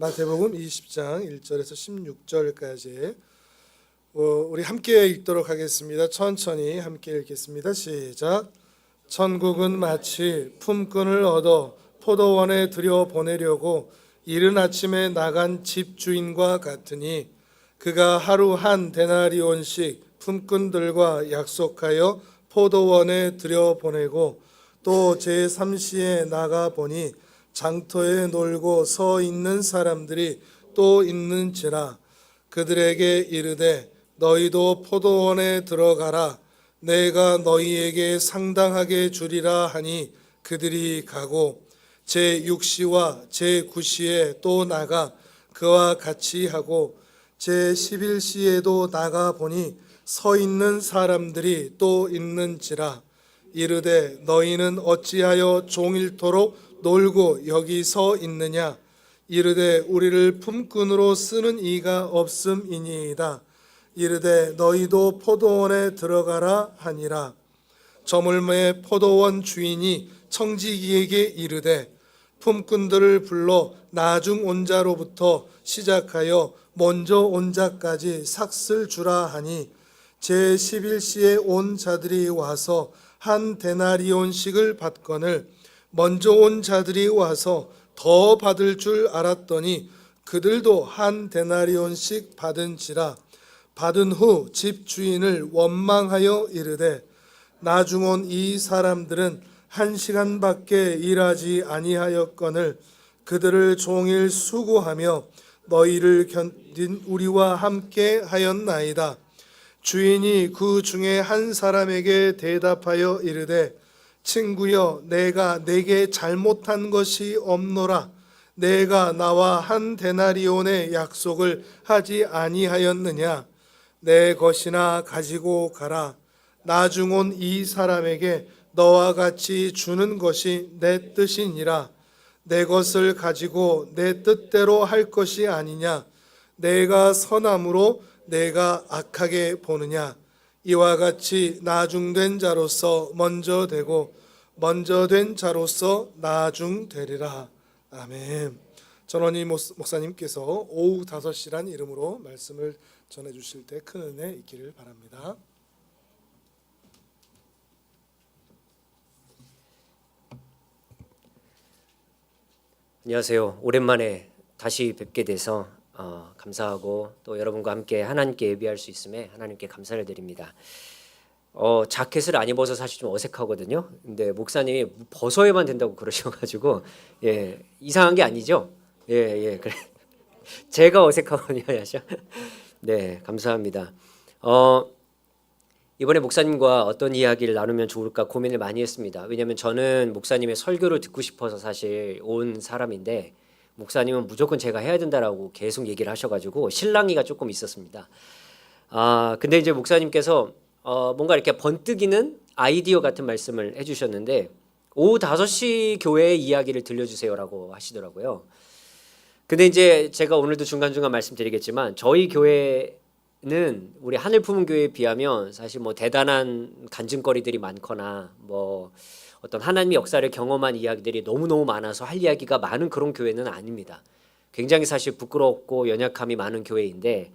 마태복음 20장 1절에서 16절까지 우리 함께 읽도록 하겠습니다. 천천히 함께 읽겠습니다. 시작. 천국은 마치 품꾼을 얻어 포도원에 들여보내려고 이른 아침에 나간 집주인과 같으니 그가 하루 한 데나리온씩 품꾼들과 약속하여 포도원에 들여보내고 또 제3시에 나가보니 장터에 놀고 서 있는 사람들이 또 있는지라. 그들에게 이르되 너희도 포도원에 들어가라. 내가 너희에게 상당하게 주리라 하니 그들이 가고 제6시와 제9시에 또 나가 그와 같이 하고 제11시에도 나가 보니 서 있는 사람들이 또 있는지라. 이르되 너희는 어찌하여 종일토록 놀고 여기 서 있느냐. 이르되 우리를 품꾼으로 쓰는 이가 없음이니이다. 이르되 너희도 포도원에 들어가라 하니라. 저물매 포도원 주인이 청지기에게 이르되 품꾼들을 불러 나중 온 자로부터 시작하여 먼저 온 자까지 삭슬 주라 하니 제11시에 온 자들이 와서 한 데나리온씩을 받거늘 먼저 온 자들이 와서 더 받을 줄 알았더니 그들도 한 데나리온씩 받은지라. 받은 후 집주인을 원망하여 이르되 나중 온 이 사람들은 1시간밖에 일하지 아니하였거늘 그들을 종일 수고하며 너희를 견딘 우리와 함께 하였나이다. 주인이 그 중에 한 사람에게 대답하여 이르되 친구여, 내가 내게 잘못한 것이 없노라. 내가 나와 한 데나리온의 약속을 하지 아니하였느냐. 내 것이나 가지고 가라. 나중 온 이 사람에게 너와 같이 주는 것이 내 뜻이니라. 내 것을 가지고 내 뜻대로 할 것이 아니냐. 내가 선함으로 내가 악하게 보느냐. 이와 같이 나중된 자로서 먼저 되고 먼저 된 자로서 나중되리라. 아멘. 전원희 목사님께서 오후 5시란 이름으로 말씀을 전해주실 때 큰 은혜 있기를 바랍니다. 안녕하세요. 오랜만에 다시 뵙게 돼서 감사하고 또 여러분과 함께 하나님께 예배할 수 있음에 하나님께 감사를 드립니다. 자켓을 안 입어서 사실 좀 어색하거든요. 근데 목사님이 벗어야만 된다고 그러셔가지고 이상한 게 아니죠? 그래. 제가 어색하거든요, 야셔. 네, 감사합니다. 이번에 목사님과 어떤 이야기를 나누면 좋을까 고민을 많이 했습니다. 왜냐하면 저는 목사님의 설교를 듣고 싶어서 사실 온 사람인데 목사님은 무조건 제가 해야 된다라고 계속 얘기를 하셔가지고 실랑이가 조금 있었습니다. 근데 이제 목사님께서 뭔가 이렇게 번뜩이는 아이디어 같은 말씀을 해주셨는데 오후 5시 교회 이야기를 들려주세요라고 하시더라고요. 근데 이제 제가 오늘도 중간중간 말씀드리겠지만 저희 교회는 우리 하늘 품은 교회에 비하면 사실 뭐 대단한 간증거리들이 많거나 뭐 어떤 하나님의 역사를 경험한 이야기들이 너무너무 많아서 할 이야기가 많은 그런 교회는 아닙니다. 굉장히 사실 부끄럽고 연약함이 많은 교회인데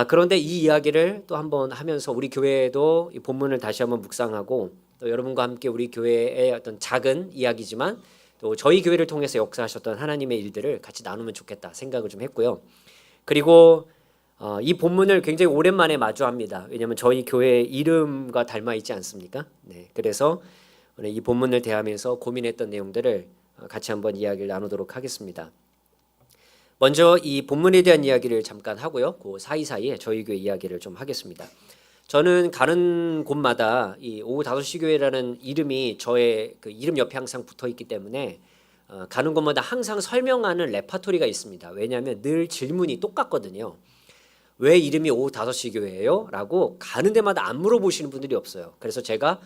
그런데 이 이야기를 또 한번 하면서 우리 교회도 이 본문을 다시 한번 묵상하고 또 여러분과 함께 우리 교회의 어떤 작은 이야기지만 또 저희 교회를 통해서 역사하셨던 하나님의 일들을 같이 나누면 좋겠다 생각을 좀 했고요. 그리고 이 본문을 굉장히 오랜만에 마주합니다. 왜냐하면 저희 교회 이름과 닮아 있지 않습니까? 네, 그래서 오늘 이 본문을 대하면서 고민했던 내용들을 같이 한번 이야기를 나누도록 하겠습니다. 먼저 이 본문에 대한 이야기를 잠깐 하고요. 그 사이사이에 저희 교회 이야기를 좀 하겠습니다. 저는 가는 곳마다 이 오후 5시 교회라는 이름이 저의 그 이름 옆에 항상 붙어 있기 때문에 가는 곳마다 항상 설명하는 레파토리가 있습니다. 왜냐하면 늘 질문이 똑같거든요. 왜 이름이 오후 5시 교회예요? 라고 가는 데마다 안 물어보시는 분들이 없어요. 그래서 제가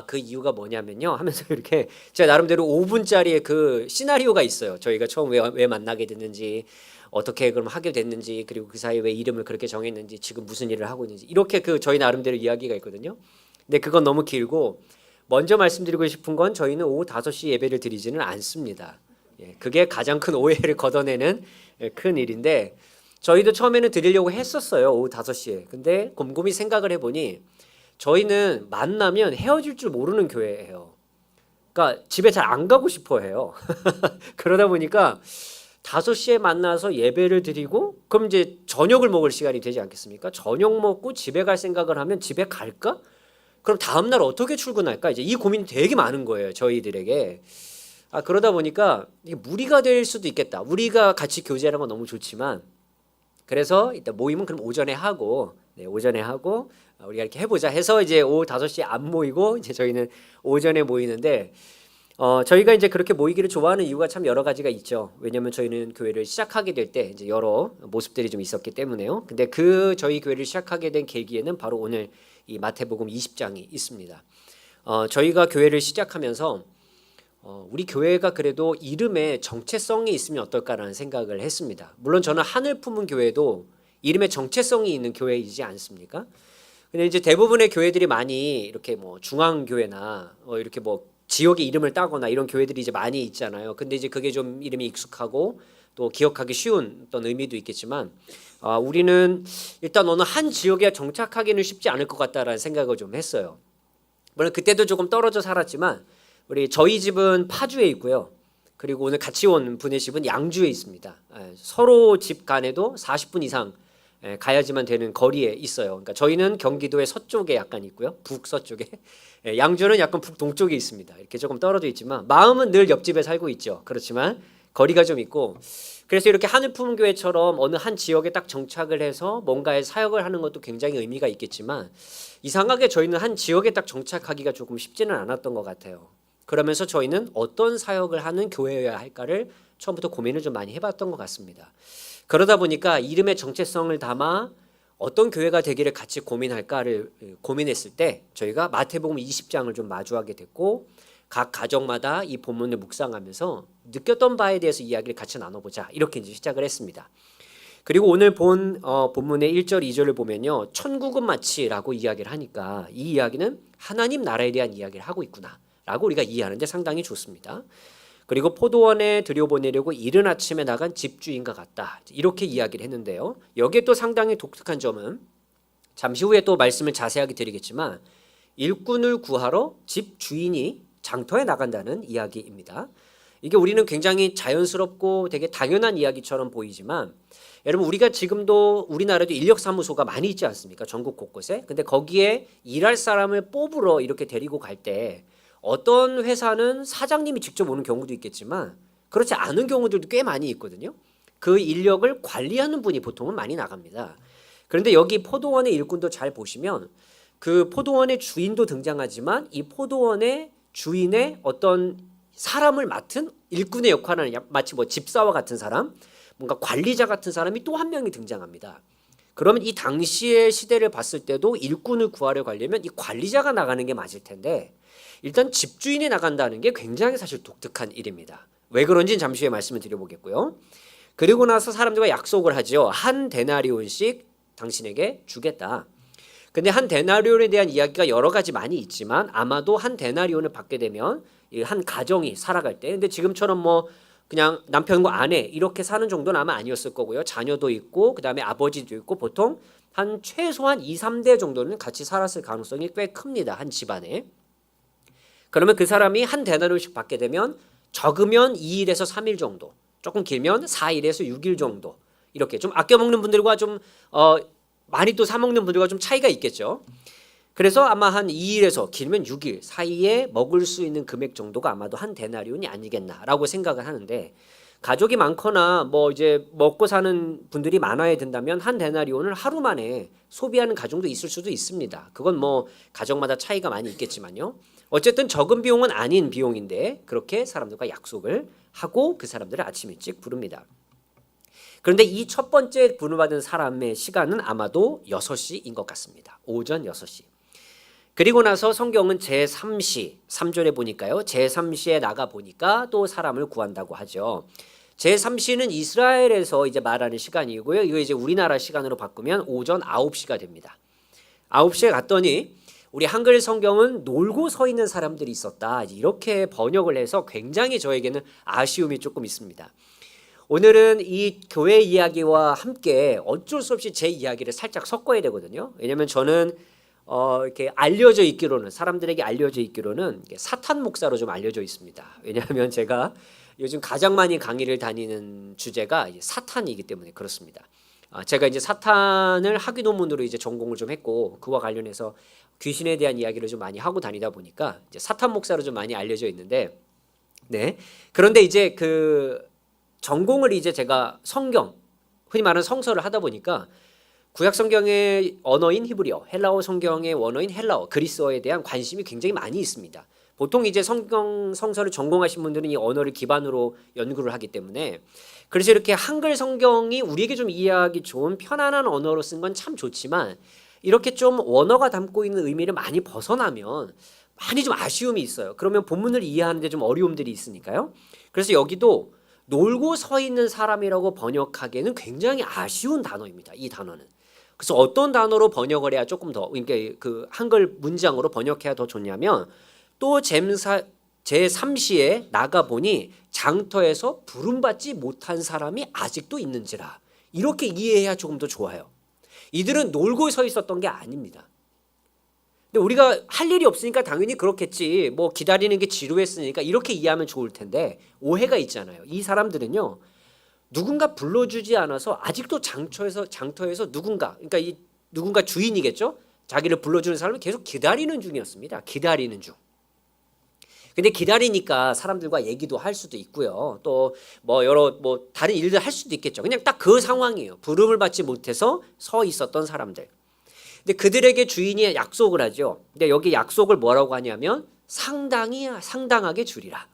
그 이유가 뭐냐면요 하면서 이렇게 제가 나름대로 5분짜리의 그 시나리오가 있어요. 저희가 처음 왜 만나게 됐는지, 어떻게 그럼 하게 됐는지, 그리고 그 사이에 왜 이름을 그렇게 정했는지, 지금 무슨 일을 하고 있는지, 이렇게 그 저희 나름대로 이야기가 있거든요. 근데 그건 너무 길고 먼저 말씀드리고 싶은 건 저희는 오후 5시 예배를 드리지는 않습니다. 그게 가장 큰 오해를 걷어내는 큰 일인데 저희도 처음에는 드리려고 했었어요. 오후 5시에. 근데 곰곰이 생각을 해보니 저희는 만나면 헤어질 줄 모르는 교회예요. 그러니까 집에 잘 안 가고 싶어 해요. 그러다 보니까 5시에 만나서 예배를 드리고 그럼 이제 저녁을 먹을 시간이 되지 않겠습니까? 저녁 먹고 집에 갈 생각을 하면 집에 갈까? 그럼 다음 날 어떻게 출근할까? 이제 이 고민이 되게 많은 거예요, 저희들에게. 그러다 보니까 이게 무리가 될 수도 있겠다. 우리가 같이 교제하는 건 너무 좋지만 그래서 일단 모임은 그럼 오전에 하고 오전에 하고 우리가 이렇게 해보자 해서 이제 오후 5시에 안 모이고 이제 저희는 오전에 모이는데 저희가 이제 그렇게 모이기를 좋아하는 이유가 참 여러 가지가 있죠. 왜냐하면 저희는 교회를 시작하게 될 때 이제 여러 모습들이 좀 있었기 때문에요. 근데 그 저희 교회를 시작하게 된 계기에는 바로 오늘 이 마태복음 20장이 있습니다. 저희가 교회를 시작하면서 우리 교회가 그래도 이름에 정체성이 있으면 어떨까라는 생각을 했습니다. 물론 저는 하늘 품은 교회도 이름에 정체성이 있는 교회이지 않습니까? 근데 이제 대부분의 교회들이 많이 이렇게 뭐 중앙교회나 이렇게 뭐 지역의 이름을 따거나 이런 교회들이 이제 많이 있잖아요. 근데 이제 그게 좀 이름이 익숙하고 또 기억하기 쉬운 어떤 의미도 있겠지만 우리는 일단 어느 한 지역에 정착하기는 쉽지 않을 것 같다라는 생각을 좀 했어요. 물론 그때도 조금 떨어져 살았지만 저희 집은 파주에 있고요. 그리고 오늘 같이 온 분의 집은 양주에 있습니다. 서로 집 간에도 40분 이상 가야지만 되는 거리에 있어요. 그러니까 저희는 경기도의 서쪽에 약간 있고요. 북서쪽에. 양주는 약간 북동쪽에 있습니다. 이렇게 조금 떨어져 있지만 마음은 늘 옆집에 살고 있죠. 그렇지만 거리가 좀 있고 그래서 이렇게 하늘품교회처럼 어느 한 지역에 딱 정착을 해서 뭔가의 사역을 하는 것도 굉장히 의미가 있겠지만 이상하게 저희는 한 지역에 딱 정착하기가 조금 쉽지는 않았던 것 같아요. 그러면서 저희는 어떤 사역을 하는 교회여야 할까를 처음부터 고민을 좀 많이 해봤던 것 같습니다. 그러다 보니까 이름의 정체성을 담아 어떤 교회가 되기를 같이 고민할까를 고민했을 때 저희가 마태복음 20장을 좀 마주하게 됐고 각 가정마다 이 본문을 묵상하면서 느꼈던 바에 대해서 이야기를 같이 나눠보자 이렇게 이제 시작을 했습니다. 그리고 오늘 본 본문의 1절 2절을 보면요. 천국은 마치라고 이야기를 하니까 이 이야기는 하나님 나라에 대한 이야기를 하고 있구나 라고 우리가 이해하는데 상당히 좋습니다. 그리고 포도원에 들여보내려고 이른 아침에 나간 집주인과 같다. 이렇게 이야기를 했는데요. 여기에 또 상당히 독특한 점은 잠시 후에 또 말씀을 자세하게 드리겠지만 일꾼을 구하러 집주인이 장터에 나간다는 이야기입니다. 이게 우리는 굉장히 자연스럽고 되게 당연한 이야기처럼 보이지만 여러분 우리가 지금도 우리나라도 인력사무소가 많이 있지 않습니까? 전국 곳곳에. 근데 거기에 일할 사람을 뽑으러 이렇게 데리고 갈 때 어떤 회사는 사장님이 직접 오는 경우도 있겠지만 그렇지 않은 경우들도 꽤 많이 있거든요. 그 인력을 관리하는 분이 보통은 많이 나갑니다. 그런데 여기 포도원의 일꾼도 잘 보시면 그 포도원의 주인도 등장하지만 이 포도원의 주인의 어떤 사람을 맡은 일꾼의 역할은 마치 뭐 집사와 같은 사람, 뭔가 관리자 같은 사람이 또 한 명이 등장합니다. 그러면 이 당시의 시대를 봤을 때도 일꾼을 구하려 가려면 이 관리자가 나가는 게 맞을 텐데 일단 집주인이 나간다는 게 굉장히 사실 독특한 일입니다. 왜 그런지는 잠시 후에 말씀을 드려보겠고요. 그리고 나서 사람들과 약속을 하죠. 한 데나리온씩 당신에게 주겠다. 근데 한 데나리온에 대한 이야기가 여러 가지 많이 있지만 아마도 한 데나리온을 받게 되면 한 가정이 살아갈 때 근데 지금처럼 뭐 그냥 남편과 아내 이렇게 사는 정도는 아마 아니었을 거고요. 자녀도 있고 그다음에 아버지도 있고 보통 한 최소한 2, 3대 정도는 같이 살았을 가능성이 꽤 큽니다. 한 집안에. 그러면 그 사람이 한 데나리온씩 받게 되면 적으면 2일에서 3일 정도, 조금 길면 4일에서 6일 정도 이렇게 좀 아껴 먹는 분들과 좀 많이 또 사 먹는 분들과 좀 차이가 있겠죠. 그래서 아마 한 2일에서 길면 6일 사이에 먹을 수 있는 금액 정도가 아마도 한 데나리온이 아니겠나라고 생각을 하는데 가족이 많거나 뭐 이제 먹고 사는 분들이 많아야 된다면 한 데나리온을 하루 만에 소비하는 가정도 있을 수도 있습니다. 그건 뭐 가정마다 차이가 많이 있겠지만요. 어쨌든 적은 비용은 아닌 비용인데 그렇게 사람들과 약속을 하고 그 사람들을 아침 일찍 부릅니다. 그런데 이 첫 번째 부름받은 사람의 시간은 아마도 6시인 것 같습니다. 오전 6시. 그리고 나서 성경은 제3시 3절에 보니까요. 제3시에 나가 보니까 또 사람을 구한다고 하죠. 제3시는 이스라엘에서 이제 말하는 시간이고요. 이거 이제 우리나라 시간으로 바꾸면 오전 9시가 됩니다. 9시에 갔더니 우리 한글 성경은 놀고 서 있는 사람들이 있었다. 이렇게 번역을 해서 굉장히 저에게는 아쉬움이 조금 있습니다. 오늘은 이 교회 이야기와 함께 어쩔 수 없이 제 이야기를 살짝 섞어야 되거든요. 왜냐하면 저는 이렇게 알려져 있기로는 사람들에게 알려져 있기로는 사탄 목사로 좀 알려져 있습니다. 왜냐하면 제가 요즘 가장 많이 강의를 다니는 주제가 사탄이기 때문에 그렇습니다. 제가 이제 사탄을 학위 논문으로 이제 전공을 좀 했고 그와 관련해서 귀신에 대한 이야기를 좀 많이 하고 다니다 보니까 이제 사탄 목사로 좀 많이 알려져 있는데, 네. 그런데 이제 그 전공을 이제 제가 성경, 흔히 말하는 성서를 하다 보니까 구약 성경의 언어인 히브리어, 헬라어 성경의 원어인 헬라어, 그리스어에 대한 관심이 굉장히 많이 있습니다. 보통 이제 성서를 전공하신 분들은 이 언어를 기반으로 연구를 하기 때문에 그래서 이렇게 한글 성경이 우리에게 좀 이해하기 좋은 편안한 언어로 쓴 건 참 좋지만 이렇게 좀 원어가 담고 있는 의미를 많이 벗어나면 많이 좀 아쉬움이 있어요. 그러면 본문을 이해하는데 좀 어려움들이 있으니까요. 그래서 여기도 놀고 서 있는 사람이라고 번역하기에는 굉장히 아쉬운 단어입니다. 이 단어는. 그래서 어떤 단어로 번역을 해야 조금 더 그러니까 그 한글 문장으로 번역해야 더 좋냐면 또 제3시에 나가보니 장터에서 부름받지 못한 사람이 아직도 있는지라. 이렇게 이해해야 조금 더 좋아요. 이들은 놀고 서 있었던 게 아닙니다. 근데 우리가 할 일이 없으니까 당연히 그렇겠지. 뭐 기다리는 게 지루했으니까 이렇게 이해하면 좋을 텐데 오해가 있잖아요. 이 사람들은요. 누군가 불러주지 않아서 아직도 장터에서 누군가 그러니까 이 누군가 주인이겠죠. 자기를 불러주는 사람을 계속 기다리는 중이었습니다. 기다리는 중. 근데 기다리니까 사람들과 얘기도 할 수도 있고요. 또 뭐 여러 뭐 다른 일들 할 수도 있겠죠. 그냥 딱 그 상황이에요. 부름을 받지 못해서 서 있었던 사람들. 근데 그들에게 주인이 약속을 하죠. 근데 여기 약속을 뭐라고 하냐면 상당하게 주리라.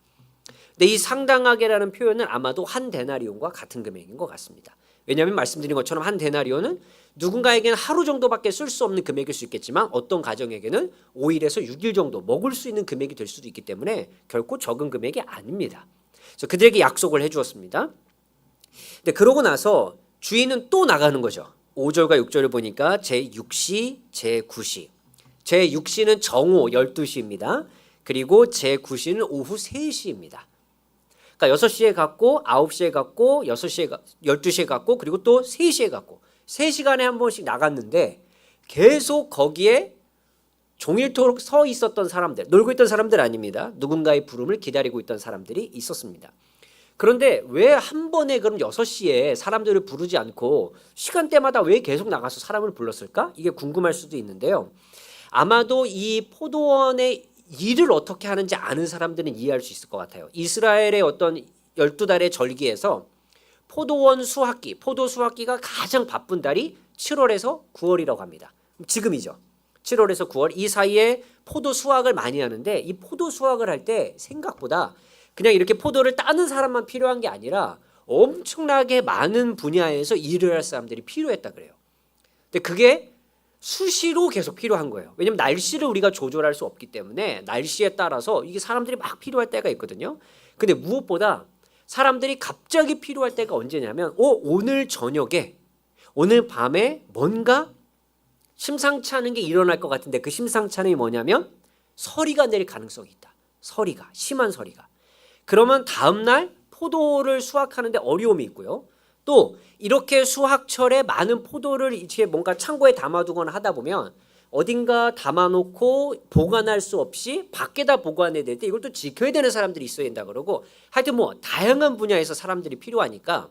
근데 이 상당하게라는 표현은 아마도 한 데나리온과 같은 금액인 것 같습니다. 왜냐하면 말씀드린 것처럼 한 데나리온은 누군가에게는 하루 정도밖에 쓸 수 없는 금액일 수 있겠지만 어떤 가정에게는 5일에서 6일 정도 먹을 수 있는 금액이 될 수도 있기 때문에 결코 적은 금액이 아닙니다. 그래서 그들에게 약속을 해주었습니다. 근데 그러고 나서 주인은 또 나가는 거죠. 5절과 6절을 보니까 제6시, 제9시. 제6시는 정오 12시입니다. 그리고 제9시는 오후 3시입니다. 그러니까 6시에 갔고 9시에 갔고 6시에 12시에 갔고 그리고 또 3시에 갔고 3시간에 한 번씩 나갔는데 계속 거기에 종일토록 서 있었던 사람들, 놀고 있던 사람들 아닙니다. 누군가의 부름을 기다리고 있던 사람들이 있었습니다. 그런데 왜 한 번에 그럼 6시에 사람들을 부르지 않고 시간대마다 왜 계속 나가서 사람을 불렀을까? 이게 궁금할 수도 있는데요. 아마도 이 포도원의 일을 어떻게 하는지 아는 사람들은 이해할 수 있을 것 같아요. 이스라엘의 어떤 12달의 절기에서 포도원 수확기, 포도 수확기가 가장 바쁜 달이 7월에서 9월이라고 합니다. 지금이죠. 7월에서 9월 이 사이에 포도 수확을 많이 하는데 이 포도 수확을 할 때 생각보다 그냥 이렇게 포도를 따는 사람만 필요한 게 아니라 엄청나게 많은 분야에서 일을 할 사람들이 필요했다 그래요. 근데 그게 수시로 계속 필요한 거예요. 왜냐하면 날씨를 우리가 조절할 수 없기 때문에 날씨에 따라서 이게 사람들이 막 필요할 때가 있거든요. 근데 무엇보다 사람들이 갑자기 필요할 때가 언제냐면 오늘 저녁에 오늘 밤에 뭔가 심상치 않은 게 일어날 것 같은데 그 심상치 않은 게 뭐냐면 서리가 내릴 가능성이 있다. 서리가 심한 서리가. 그러면 다음날 포도를 수확하는데 어려움이 있고요. 또 이렇게 수확철에 많은 포도를 이제 뭔가 창고에 담아두거나 하다 보면 어딘가 담아놓고 보관할 수 없이 밖에다 보관해야 될 때 이걸 또 지켜야 되는 사람들이 있어야 된다 그러고 하여튼 뭐 다양한 분야에서 사람들이 필요하니까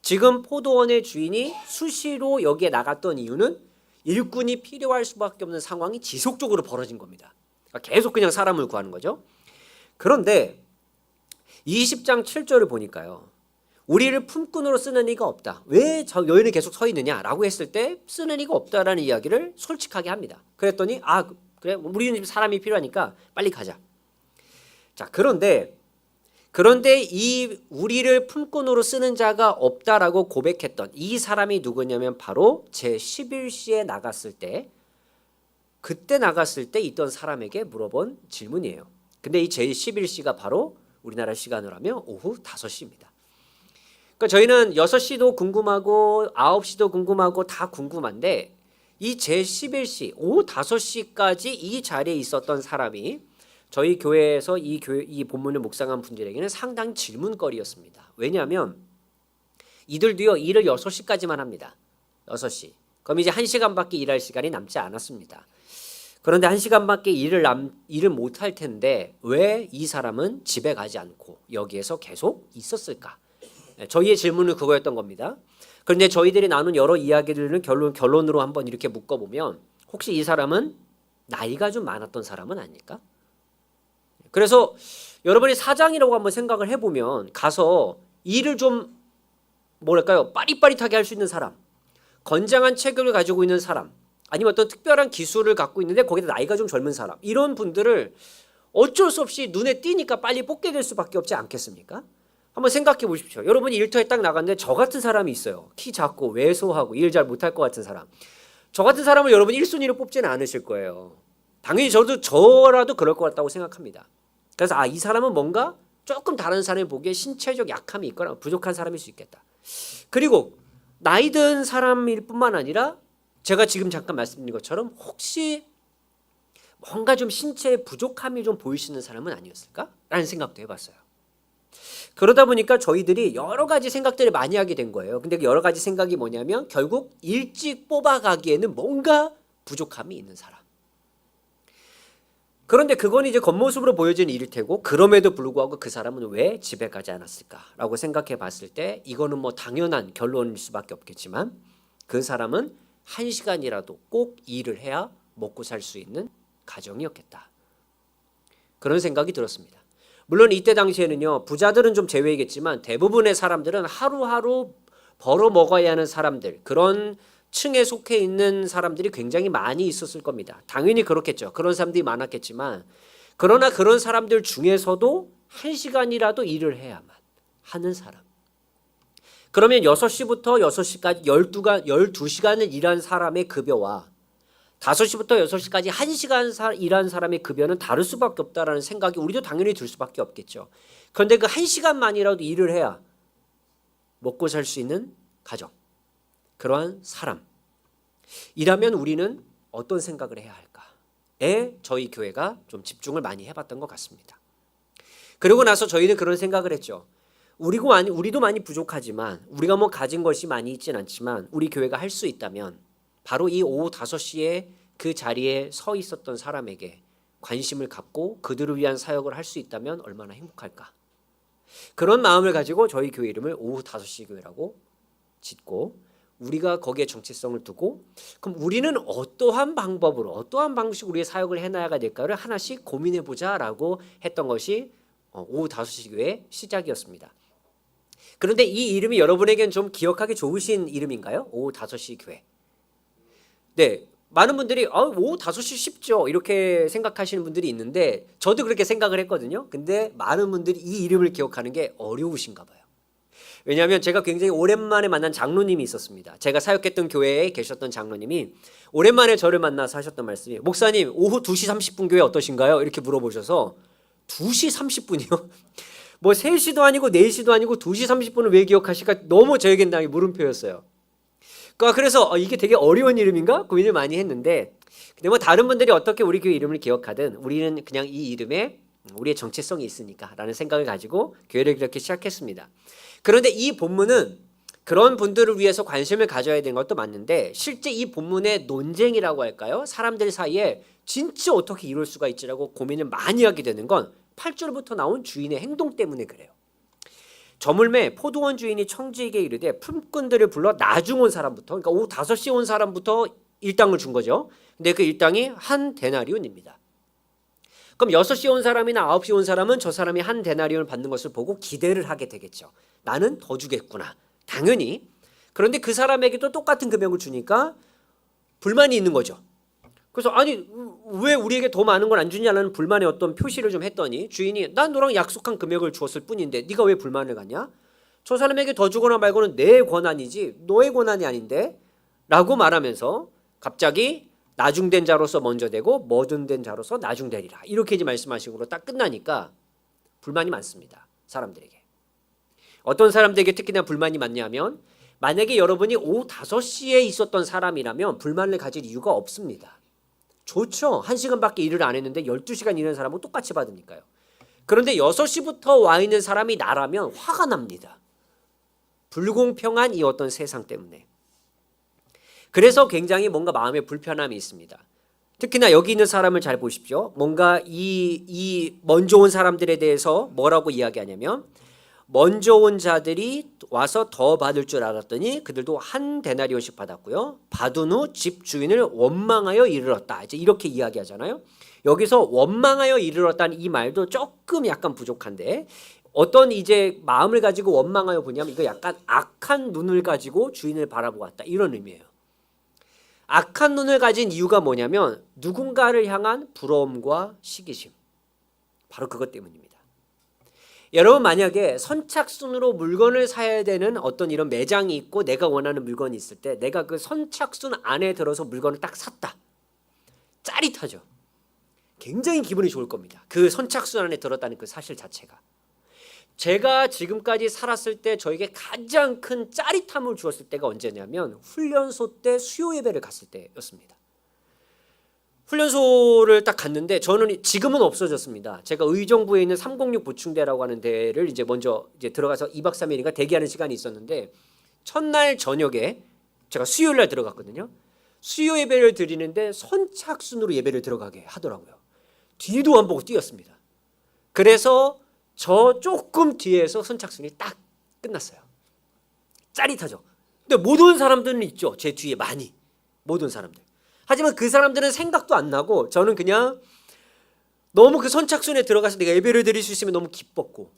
지금 포도원의 주인이 수시로 여기에 나갔던 이유는 일꾼이 필요할 수밖에 없는 상황이 지속적으로 벌어진 겁니다. 그러니까 계속 그냥 사람을 구하는 거죠. 그런데 20장 7절을 보니까요. 우리를 품꾼으로 쓰는 이가 없다. 왜 여인은 계속 서 있느냐라고 했을 때 쓰는 이가 없다라는 이야기를 솔직하게 합니다. 그랬더니 그래 우리는 사람이 필요하니까 빨리 가자. 자 그런데 이 우리를 품꾼으로 쓰는 자가 없다라고 고백했던 이 사람이 누구냐면 바로 제11시에 나갔을 때 그때 나갔을 때 있던 사람에게 물어본 질문이에요. 근데 이 제11시가 바로 우리나라 시간으로 하면 오후 5시입니다. 그러니까 저희는 6시도 궁금하고 9시도 궁금하고 다 궁금한데 이 제11시 오후 5시까지 이 자리에 있었던 사람이 저희 교회에서 이 본문을 묵상한 분들에게는 상당히 질문거리였습니다. 왜냐하면 이들도요 일을 6시까지만 합니다. 6시. 그럼 이제 1시간밖에 일할 시간이 남지 않았습니다. 그런데 1시간밖에 일을 못할 텐데 왜 이 사람은 집에 가지 않고 여기에서 계속 있었을까? 저희의 질문은 그거였던 겁니다. 그런데 저희들이 나눈 여러 이야기들은 결론으로 한번 이렇게 묶어보면 혹시 이 사람은 나이가 좀 많았던 사람은 아닐까? 그래서 여러분이 사장이라고 한번 생각을 해보면 가서 일을 좀 뭐랄까요 빠릿빠릿하게 할 수 있는 사람, 건장한 체격을 가지고 있는 사람, 아니면 어떤 특별한 기술을 갖고 있는데 거기다 나이가 좀 젊은 사람, 이런 분들을 어쩔 수 없이 눈에 띄니까 빨리 뽑게 될 수밖에 없지 않겠습니까? 한번 생각해 보십시오. 여러분이 일터에 딱 나갔는데 저 같은 사람이 있어요. 키 작고 왜소하고 일 잘 못할 것 같은 사람. 저 같은 사람을 여러분이 1순위로 뽑지는 않으실 거예요. 당연히 저라도 그럴 것 같다고 생각합니다. 그래서 이 사람은 뭔가 조금 다른 사람이 보기에 신체적 약함이 있거나 부족한 사람일 수 있겠다. 그리고 나이 든 사람일 뿐만 아니라 제가 지금 잠깐 말씀드린 것처럼 혹시 뭔가 좀 신체에 부족함이 좀 보이시는 사람은 아니었을까? 라는 생각도 해봤어요. 그러다 보니까 저희들이 여러 가지 생각들을 많이 하게 된 거예요. 근데 그 여러 가지 생각이 뭐냐면 결국 일찍 뽑아가기에는 뭔가 부족함이 있는 사람. 그런데 그건 이제 겉모습으로 보여지는 일일 테고 그럼에도 불구하고 그 사람은 왜 집에 가지 않았을까라고 생각해 봤을 때 이거는 뭐 당연한 결론일 수밖에 없겠지만 그 사람은 1시간이라도 꼭 일을 해야 먹고 살 수 있는 가정이었겠다. 그런 생각이 들었습니다. 물론 이때 당시에는요 부자들은 좀 제외겠지만 대부분의 사람들은 하루하루 벌어 먹어야 하는 사람들, 그런 층에 속해 있는 사람들이 굉장히 많이 있었을 겁니다. 당연히 그렇겠죠. 그런 사람들이 많았겠지만 그러나 그런 사람들 중에서도 1시간이라도 일을 해야만 하는 사람. 그러면 6시부터 6시까지 12시간을 일한 사람의 급여와 5시부터 6시까지 1시간 일한 사람의 급여는 다를 수밖에 없다라는 생각이 우리도 당연히 들 수밖에 없겠죠. 그런데 그 1시간만이라도 일을 해야 먹고 살 수 있는 가정, 그러한 사람이라면 우리는 어떤 생각을 해야 할까에 저희 교회가 좀 집중을 많이 해봤던 것 같습니다. 그리고 나서 저희는 그런 생각을 했죠. 우리도 많이 부족하지만 우리가 뭐 가진 것이 많이 있진 않지만 우리 교회가 할 수 있다면 바로 이 오후 5시에 그 자리에 서 있었던 사람에게 관심을 갖고 그들을 위한 사역을 할 수 있다면 얼마나 행복할까. 그런 마음을 가지고 저희 교회 이름을 오후 5시 교회라고 짓고 우리가 거기에 정체성을 두고 그럼 우리는 어떠한 방법으로 어떠한 방식으로 우리의 사역을 해나가야 될까를 하나씩 고민해보자라고 했던 것이 오후 5시 교회의 시작이었습니다. 그런데 이 이름이 여러분에겐 좀 기억하기 좋으신 이름인가요? 오후 5시 교회. 네, 많은 분들이 오후 5시 쉽죠 이렇게 생각하시는 분들이 있는데 저도 그렇게 생각을 했거든요. 근데 많은 분들이 이 이름을 기억하는 게 어려우신가 봐요. 왜냐하면 제가 굉장히 오랜만에 만난 장로님이 있었습니다. 제가 사역했던 교회에 계셨던 장로님이 오랜만에 저를 만나서 하셨던 말씀이 목사님 오후 2시 30분 교회 어떠신가요? 이렇게 물어보셔서 2시 30분이요? 뭐 3시도 아니고 4시도 아니고 2시 30분을 왜 기억하실까? 너무 저에겐 물음표였어요. 그래서 이게 되게 어려운 이름인가? 고민을 많이 했는데 근데 뭐 다른 분들이 어떻게 우리 교회 이름을 기억하든 우리는 그냥 이 이름에 우리의 정체성이 있으니까 라는 생각을 가지고 교회를 그렇게 시작했습니다. 그런데 이 본문은 그런 분들을 위해서 관심을 가져야 되는 것도 맞는데 실제 이 본문의 논쟁이라고 할까요? 사람들 사이에 진짜 어떻게 이룰 수가 있지라고 고민을 많이 하게 되는 건 8절부터 나온 주인의 행동 때문에 그래요. 저물매 포도원 주인이 청지에게 이르되 품꾼들을 불러 나중 온 사람부터, 그러니까 오후 5시에 온 사람부터 일당을 준 거죠. 근데 그 일당이 한 데나리온입니다. 그럼 6시에 온 사람이나 9시에 온 사람은 저 사람이 한 데나리온을 받는 것을 보고 기대를 하게 되겠죠. 나는 더 주겠구나. 당연히. 그런데 그 사람에게도 똑같은 금액을 주니까 불만이 있는 거죠. 그래서 아니 왜 우리에게 더 많은 걸 안 주냐는 불만의 어떤 표시를 좀 했더니 주인이 난 너랑 약속한 금액을 주었을 뿐인데 네가 왜 불만을 갖냐? 저 사람에게 더 주거나 말고는 내 권한이지 너의 권한이 아닌데? 라고 말하면서 갑자기 나중된 자로서 먼저 되고 머든된 자로서 나중되리라. 이렇게 이제 말씀하시고 딱 끝나니까 불만이 많습니다. 사람들에게. 어떤 사람들에게 특히나 불만이 많냐면 만약에 여러분이 오후 5시에 있었던 사람이라면 불만을 가질 이유가 없습니다. 좋죠. 1시간밖에 일을 안 했는데 12시간 일하는 사람은 똑같이 받으니까요. 그런데 6시부터 와 있는 사람이 나라면 화가 납니다. 불공평한 이 어떤 세상 때문에. 그래서 굉장히 뭔가 마음에 불편함이 있습니다. 특히나 여기 있는 사람을 잘 보십시오. 뭔가 이 먼저 온 사람들에 대해서 뭐라고 이야기하냐면 먼저 온 자들이 와서 더 받을 줄 알았더니 그들도 한 데나리온씩 받았고요. 받은 후 집 주인을 원망하여 이르렀다. 이제 이렇게 이야기하잖아요. 여기서 원망하여 이르렀다는 이 말도 조금 약간 부족한데 어떤 이제 마음을 가지고 원망하여 보냐면 이거 약간 악한 눈을 가지고 주인을 바라보았다. 이런 의미예요. 악한 눈을 가진 이유가 뭐냐면 누군가를 향한 부러움과 시기심. 바로 그것 때문입니다. 여러분 만약에 선착순으로 물건을 사야 되는 어떤 이런 매장이 있고 내가 원하는 물건이 있을 때 내가 그 선착순 안에 들어서 물건을 딱 샀다. 짜릿하죠. 굉장히 기분이 좋을 겁니다. 그 선착순 안에 들었다는 그 사실 자체가. 제가 지금까지 살았을 때 저에게 가장 큰 짜릿함을 주었을 때가 언제냐면 훈련소 때 수요 예배를 갔을 때였습니다. 훈련소를 딱 갔는데 저는 지금은 없어졌습니다. 제가 의정부에 있는 306 보충대라고 하는 데를 이제 먼저 이제 들어가서 2박 3일인가 대기하는 시간이 있었는데 첫날 저녁에 제가 수요일 날 들어갔거든요. 수요 예배를 드리는데 선착순으로 예배를 들어가게 하더라고요. 뒤도 안 보고 뛰었습니다. 그래서 저 조금 뒤에서 선착순이 딱 끝났어요. 짜릿하죠. 근데 못 온 사람들은 있죠. 제 뒤에 많이 못 온 사람들. 하지만 그 사람들은 생각도 안 나고 저는 그냥 너무 그 선착순에 들어가서 내가 예배를 드릴 수 있으면 너무 기뻤고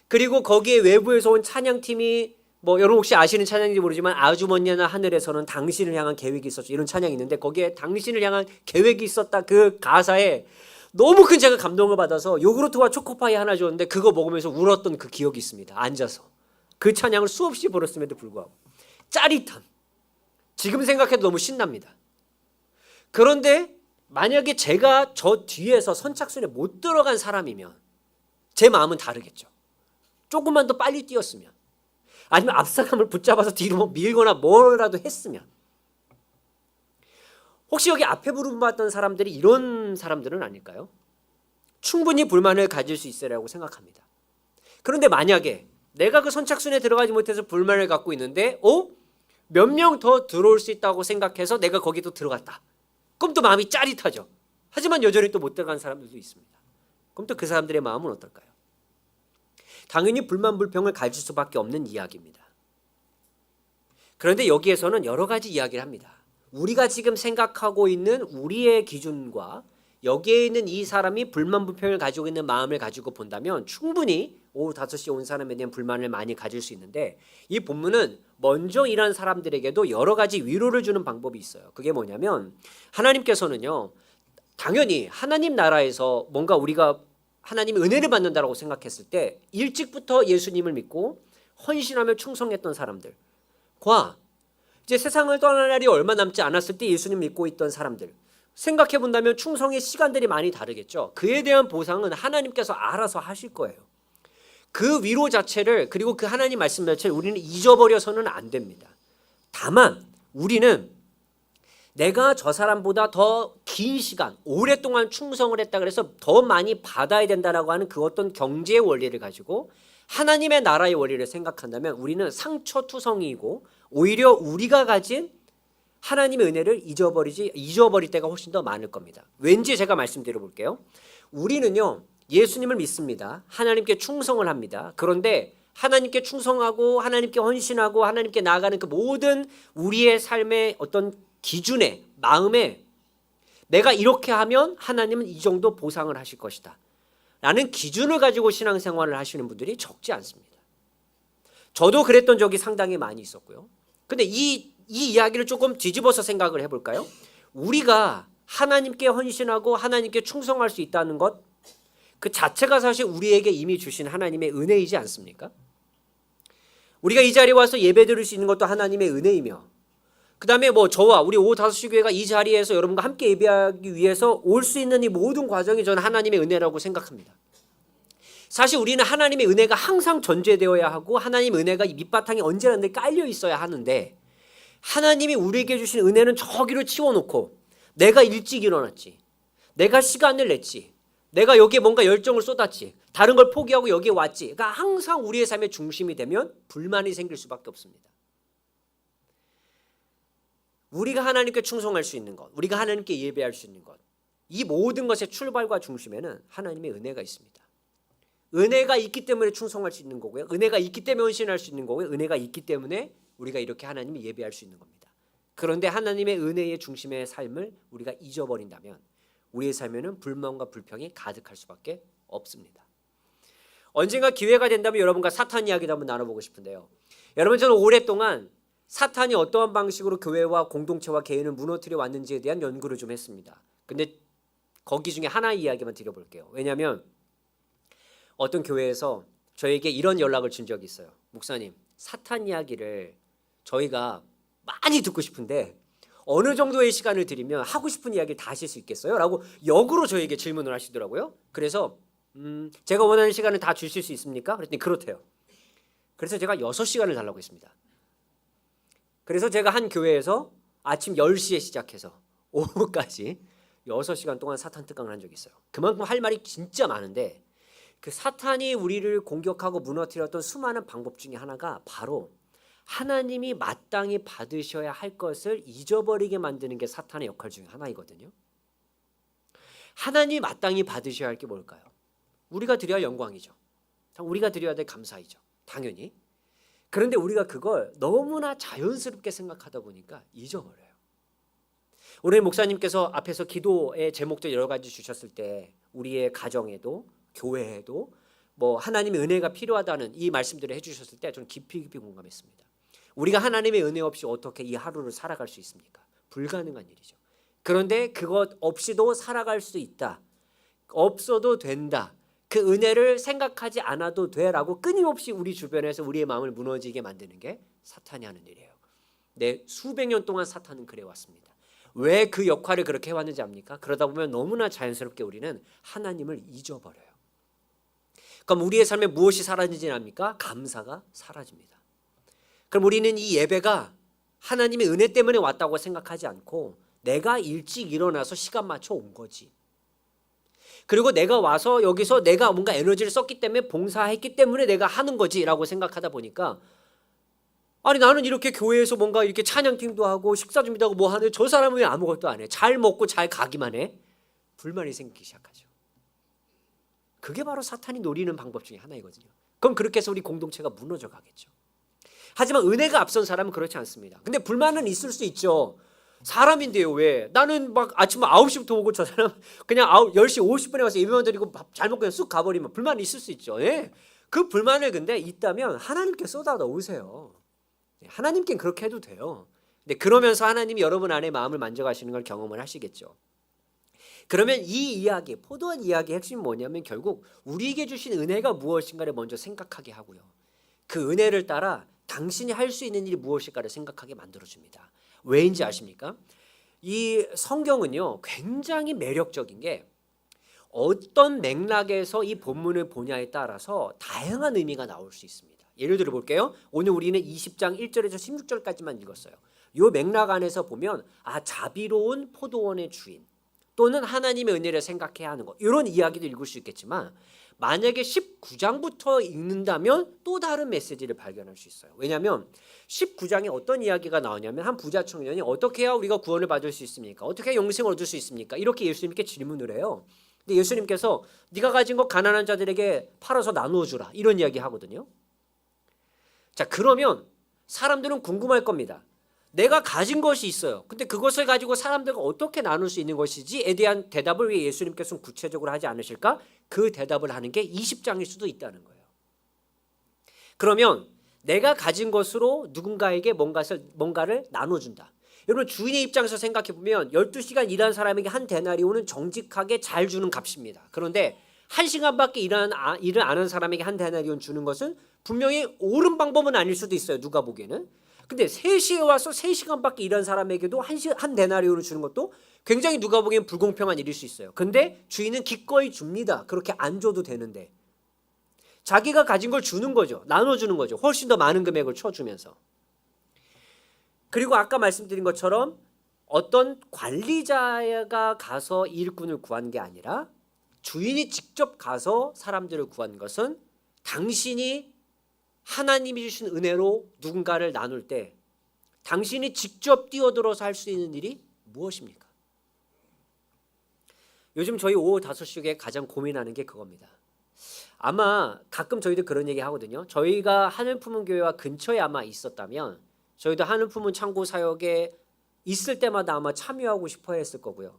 그리고 거기에 외부에서 온 찬양팀이 뭐 여러분 혹시 아시는 찬양인지 모르지만 아주 먼 옛날 하늘에서는 당신을 향한 계획이 있었죠. 이런 찬양이 있는데 거기에 당신을 향한 계획이 있었다 그 가사에 너무 큰 제가 감동을 받아서 요구르트와 초코파이 하나 줬는데 그거 먹으면서 울었던 그 기억이 있습니다. 앉아서. 그 찬양을 수없이 불었음에도 불구하고. 짜릿함. 지금 생각해도 너무 신납니다. 그런데 만약에 제가 저 뒤에서 선착순에 못 들어간 사람이면 제 마음은 다르겠죠. 조금만 더 빨리 뛰었으면 아니면 앞 사람을 붙잡아서 뒤로 뭐 밀거나 뭐라도 했으면 혹시 여기 앞에 부름받던 사람들이 이런 사람들은 아닐까요? 충분히 불만을 가질 수 있으라고 생각합니다. 그런데 만약에 내가 그 선착순에 들어가지 못해서 불만을 갖고 있는데 몇 명 더 들어올 수 있다고 생각해서 내가 거기 또 들어갔다. 그럼 또 마음이 짜릿하죠. 하지만 여전히 또 못 들어간 사람들도 있습니다. 그럼 또 그 사람들의 마음은 어떨까요? 당연히 불만 불평을 가질 수밖에 없는 이야기입니다. 그런데 여기에서는 여러 가지 이야기를 합니다. 우리가 지금 생각하고 있는 우리의 기준과 여기에 있는 이 사람이 불만 불평을 가지고 있는 마음을 가지고 본다면 충분히 오후 5시에 온 사람에 대한 불만을 많이 가질 수 있는데 이 본문은 먼저 일한 사람들에게도 여러 가지 위로를 주는 방법이 있어요. 그게 뭐냐면 하나님께서는요. 당연히 하나님 나라에서 뭔가 우리가 하나님의 은혜를 받는다라고 생각했을 때 일찍부터 예수님을 믿고 헌신하며 충성했던 사람들과 이제 세상을 떠날 날이 얼마 남지 않았을 때 예수님 믿고 있던 사람들 생각해 본다면 충성의 시간들이 많이 다르겠죠. 그에 대한 보상은 하나님께서 알아서 하실 거예요. 그 위로 자체를 그리고 그 하나님 말씀 자체를 우리는 잊어버려서는 안 됩니다. 다만 우리는 내가 저 사람보다 더 긴 시간 오랫동안 충성을 했다 그래서 더 많이 받아야 된다라고 하는 그 어떤 경제의 원리를 가지고 하나님의 나라의 원리를 생각한다면 우리는 상처투성이고 오히려 우리가 가진 하나님의 은혜를 잊어버릴 때가 훨씬 더 많을 겁니다. 왠지 제가 말씀드려 볼게요. 우리는요 예수님을 믿습니다. 하나님께 충성을 합니다. 그런데 하나님께 충성하고 하나님께 헌신하고 하나님께 나아가는 그 모든 우리의 삶의 어떤 기준에 마음에 내가 이렇게 하면 하나님은 이 정도 보상을 하실 것이다 라는 기준을 가지고 신앙생활을 하시는 분들이 적지 않습니다. 저도 그랬던 적이 상당히 많이 있었고요. 근데 이 이야기를 조금 뒤집어서 생각을 해볼까요? 우리가 하나님께 헌신하고 하나님께 충성할 수 있다는 것 그 자체가 사실 우리에게 이미 주신 하나님의 은혜이지 않습니까? 우리가 이 자리에 와서 예배 드릴 수 있는 것도 하나님의 은혜이며 그 다음에 뭐 저와 우리 오후 5시 교회가 이 자리에서 여러분과 함께 예배하기 위해서 올 수 있는 이 모든 과정이 저는 하나님의 은혜라고 생각합니다. 사실 우리는 하나님의 은혜가 항상 전제되어야 하고 하나님의 은혜가 이 밑바탕에 언제나 늘 깔려 있어야 하는데 하나님이 우리에게 주신 은혜는 저기로 치워놓고 내가 일찍 일어났지, 내가 시간을 냈지, 내가 여기에 뭔가 열정을 쏟았지, 다른 걸 포기하고 여기에 왔지. 그러니까 항상 우리의 삶의 중심이 되면 불만이 생길 수밖에 없습니다. 우리가 하나님께 충성할 수 있는 것, 우리가 하나님께 예배할 수 있는 것, 이 모든 것의 출발과 중심에는 하나님의 은혜가 있습니다. 은혜가 있기 때문에 충성할 수 있는 거고요. 은혜가 있기 때문에 헌신할 수 있는 거고요. 은혜가 있기 때문에 우리가 이렇게 하나님을 예배할 수 있는 겁니다. 그런데 하나님의 은혜의 중심의 삶을 우리가 잊어버린다면 우리의 삶에는 불만과 불평이 가득할 수밖에 없습니다. 언젠가 기회가 된다면 여러분과 사탄 이야기도 한번 나눠보고 싶은데요. 여러분, 저는 오랫동안 사탄이 어떠한 방식으로 교회와 공동체와 개인을 무너뜨려 왔는지에 대한 연구를 좀 했습니다. 근데 거기 중에 하나 이야기만 드려볼게요. 왜냐하면 어떤 교회에서 저에게 이런 연락을 준 적이 있어요. 목사님, 사탄 이야기를 저희가 많이 듣고 싶은데 어느 정도의 시간을 드리면 하고 싶은 이야기를 다 하실 수 있겠어요? 라고 역으로 저에게 질문을 하시더라고요. 그래서 제가 원하는 시간을 다 주실 수 있습니까? 그랬더니 그렇대요. 그래서 제가 6시간을 달라고 했습니다. 그래서 제가 한 교회에서 아침 10시에 시작해서 오후까지 6시간 동안 사탄 특강을 한 적이 있어요. 그만큼 할 말이 진짜 많은데 그 사탄이 우리를 공격하고 무너뜨렸던 수많은 방법 중에 하나가 바로 하나님이 마땅히 받으셔야 할 것을 잊어버리게 만드는 게 사탄의 역할 중에 하나이거든요. 하나님이 마땅히 받으셔야 할 게 뭘까요? 우리가 드려야 할 영광이죠. 우리가 드려야 될 감사이죠. 당연히. 그런데 우리가 그걸 너무나 자연스럽게 생각하다 보니까 잊어버려요. 오늘 목사님께서 앞에서 기도의 제목들 여러 가지 주셨을 때 우리의 가정에도 교회에도 뭐 하나님의 은혜가 필요하다는 이 말씀들을 해주셨을 때 저는 깊이 공감했습니다. 우리가 하나님의 은혜 없이 어떻게 이 하루를 살아갈 수 있습니까? 불가능한 일이죠. 그런데 그것 없이도 살아갈 수 있다. 없어도 된다. 그 은혜를 생각하지 않아도 돼라고 끊임없이 우리 주변에서 우리의 마음을 무너지게 만드는 게 사탄이 하는 일이에요. 네, 수백 년 동안 사탄은 그래왔습니다. 왜 그 역할을 그렇게 해왔는지 압니까? 그러다 보면 너무나 자연스럽게 우리는 하나님을 잊어버려요. 그럼 우리의 삶에 무엇이 사라지지 않습니까? 감사가 사라집니다. 그럼 우리는 이 예배가 하나님의 은혜 때문에 왔다고 생각하지 않고 내가 일찍 일어나서 시간 맞춰 온 거지. 그리고 내가 와서 여기서 내가 뭔가 에너지를 썼기 때문에 봉사했기 때문에 내가 하는 거지라고 생각하다 보니까 아니 나는 이렇게 교회에서 뭔가 이렇게 찬양팀도 하고 식사 준비도 하고 뭐 하는데 저 사람은 왜 아무것도 안 해? 잘 먹고 잘 가기만 해? 불만이 생기기 시작하죠. 그게 바로 사탄이 노리는 방법 중에 하나이거든요. 그럼 그렇게 해서 우리 공동체가 무너져 가겠죠. 하지만 은혜가 앞선 사람은 그렇지 않습니다. 근데 불만은 있을 수 있죠. 사람인데요. 왜? 나는 막 아침 9시부터 오고 저 사람 그냥 10시 50분에 와서 예배만 드리고 밥 잘 먹고 그냥 쑥 가버리면 불만이 있을 수 있죠. 예? 그 불만을 근데 있다면 하나님께 쏟아 넣으세요. 하나님께 그렇게 해도 돼요. 근데 그러면서 하나님이 여러분 안에 마음을 만져가시는 걸 경험을 하시겠죠. 그러면 이 이야기, 포도원 이야기의 핵심이 뭐냐면 결국 우리에게 주신 은혜가 무엇인가를 먼저 생각하게 하고요. 그 은혜를 따라 당신이 할 수 있는 일이 무엇일까를 생각하게 만들어줍니다. 왜인지 아십니까? 이 성경은요 굉장히 매력적인 게 어떤 맥락에서 이 본문을 보냐에 따라서 다양한 의미가 나올 수 있습니다. 예를 들어 볼게요. 오늘 우리는 20장 1절에서 16절까지만 읽었어요. 이 맥락 안에서 보면 자비로운 포도원의 주인 또는 하나님의 은혜를 생각해야 하는 것 이런 이야기도 읽을 수 있겠지만 만약에 19장부터 읽는다면 또 다른 메시지를 발견할 수 있어요. 왜냐하면 19장에 어떤 이야기가 나오냐면 한 부자 청년이 어떻게 해야 우리가 구원을 받을 수 있습니까? 어떻게 해야 영생을 얻을 수 있습니까? 이렇게 예수님께 질문을 해요. 근데 예수님께서 네가 가진 것 가난한 자들에게 팔아서 나누어 주라 이런 이야기 하거든요. 자, 그러면 사람들은 궁금할 겁니다. 내가 가진 것이 있어요. 근데 그것을 가지고 사람들과 어떻게 나눌 수 있는 것이지에 대한 대답을 왜 예수님께서는 구체적으로 하지 않으실까? 그 대답을 하는 게 20장일 수도 있다는 거예요. 그러면 내가 가진 것으로 누군가에게 뭔가를 나눠준다. 여러분 주인의 입장에서 생각해보면 12시간 일한 사람에게 한 데나리온은 정직하게 잘 주는 값입니다. 그런데 1시간밖에 일을 안 한 사람에게 한 데나리온 주는 것은 분명히 옳은 방법은 아닐 수도 있어요. 누가 보기에는. 근데 3시에 와서 3시간밖에 일한 사람에게도 한 데나리온을 주는 것도 굉장히 누가 보기엔 불공평한 일일 수 있어요. 근데 주인은 기꺼이 줍니다. 그렇게 안 줘도 되는데. 자기가 가진 걸 주는 거죠. 나눠주는 거죠. 훨씬 더 많은 금액을 쳐주면서. 그리고 아까 말씀드린 것처럼 어떤 관리자가 가서 일꾼을 구한 게 아니라 주인이 직접 가서 사람들을 구한 것은 당신이 하나님이 주신 은혜로 누군가를 나눌 때 당신이 직접 뛰어들어서 할 수 있는 일이 무엇입니까? 요즘 저희 오후 5시에 가장 고민하는 게 그겁니다. 아마 가끔 저희도 그런 얘기 하거든요. 저희가 하늘 품은 교회와 근처에 아마 있었다면 저희도 하늘 품은 창고 사역에 있을 때마다 아마 참여하고 싶어 했을 거고요.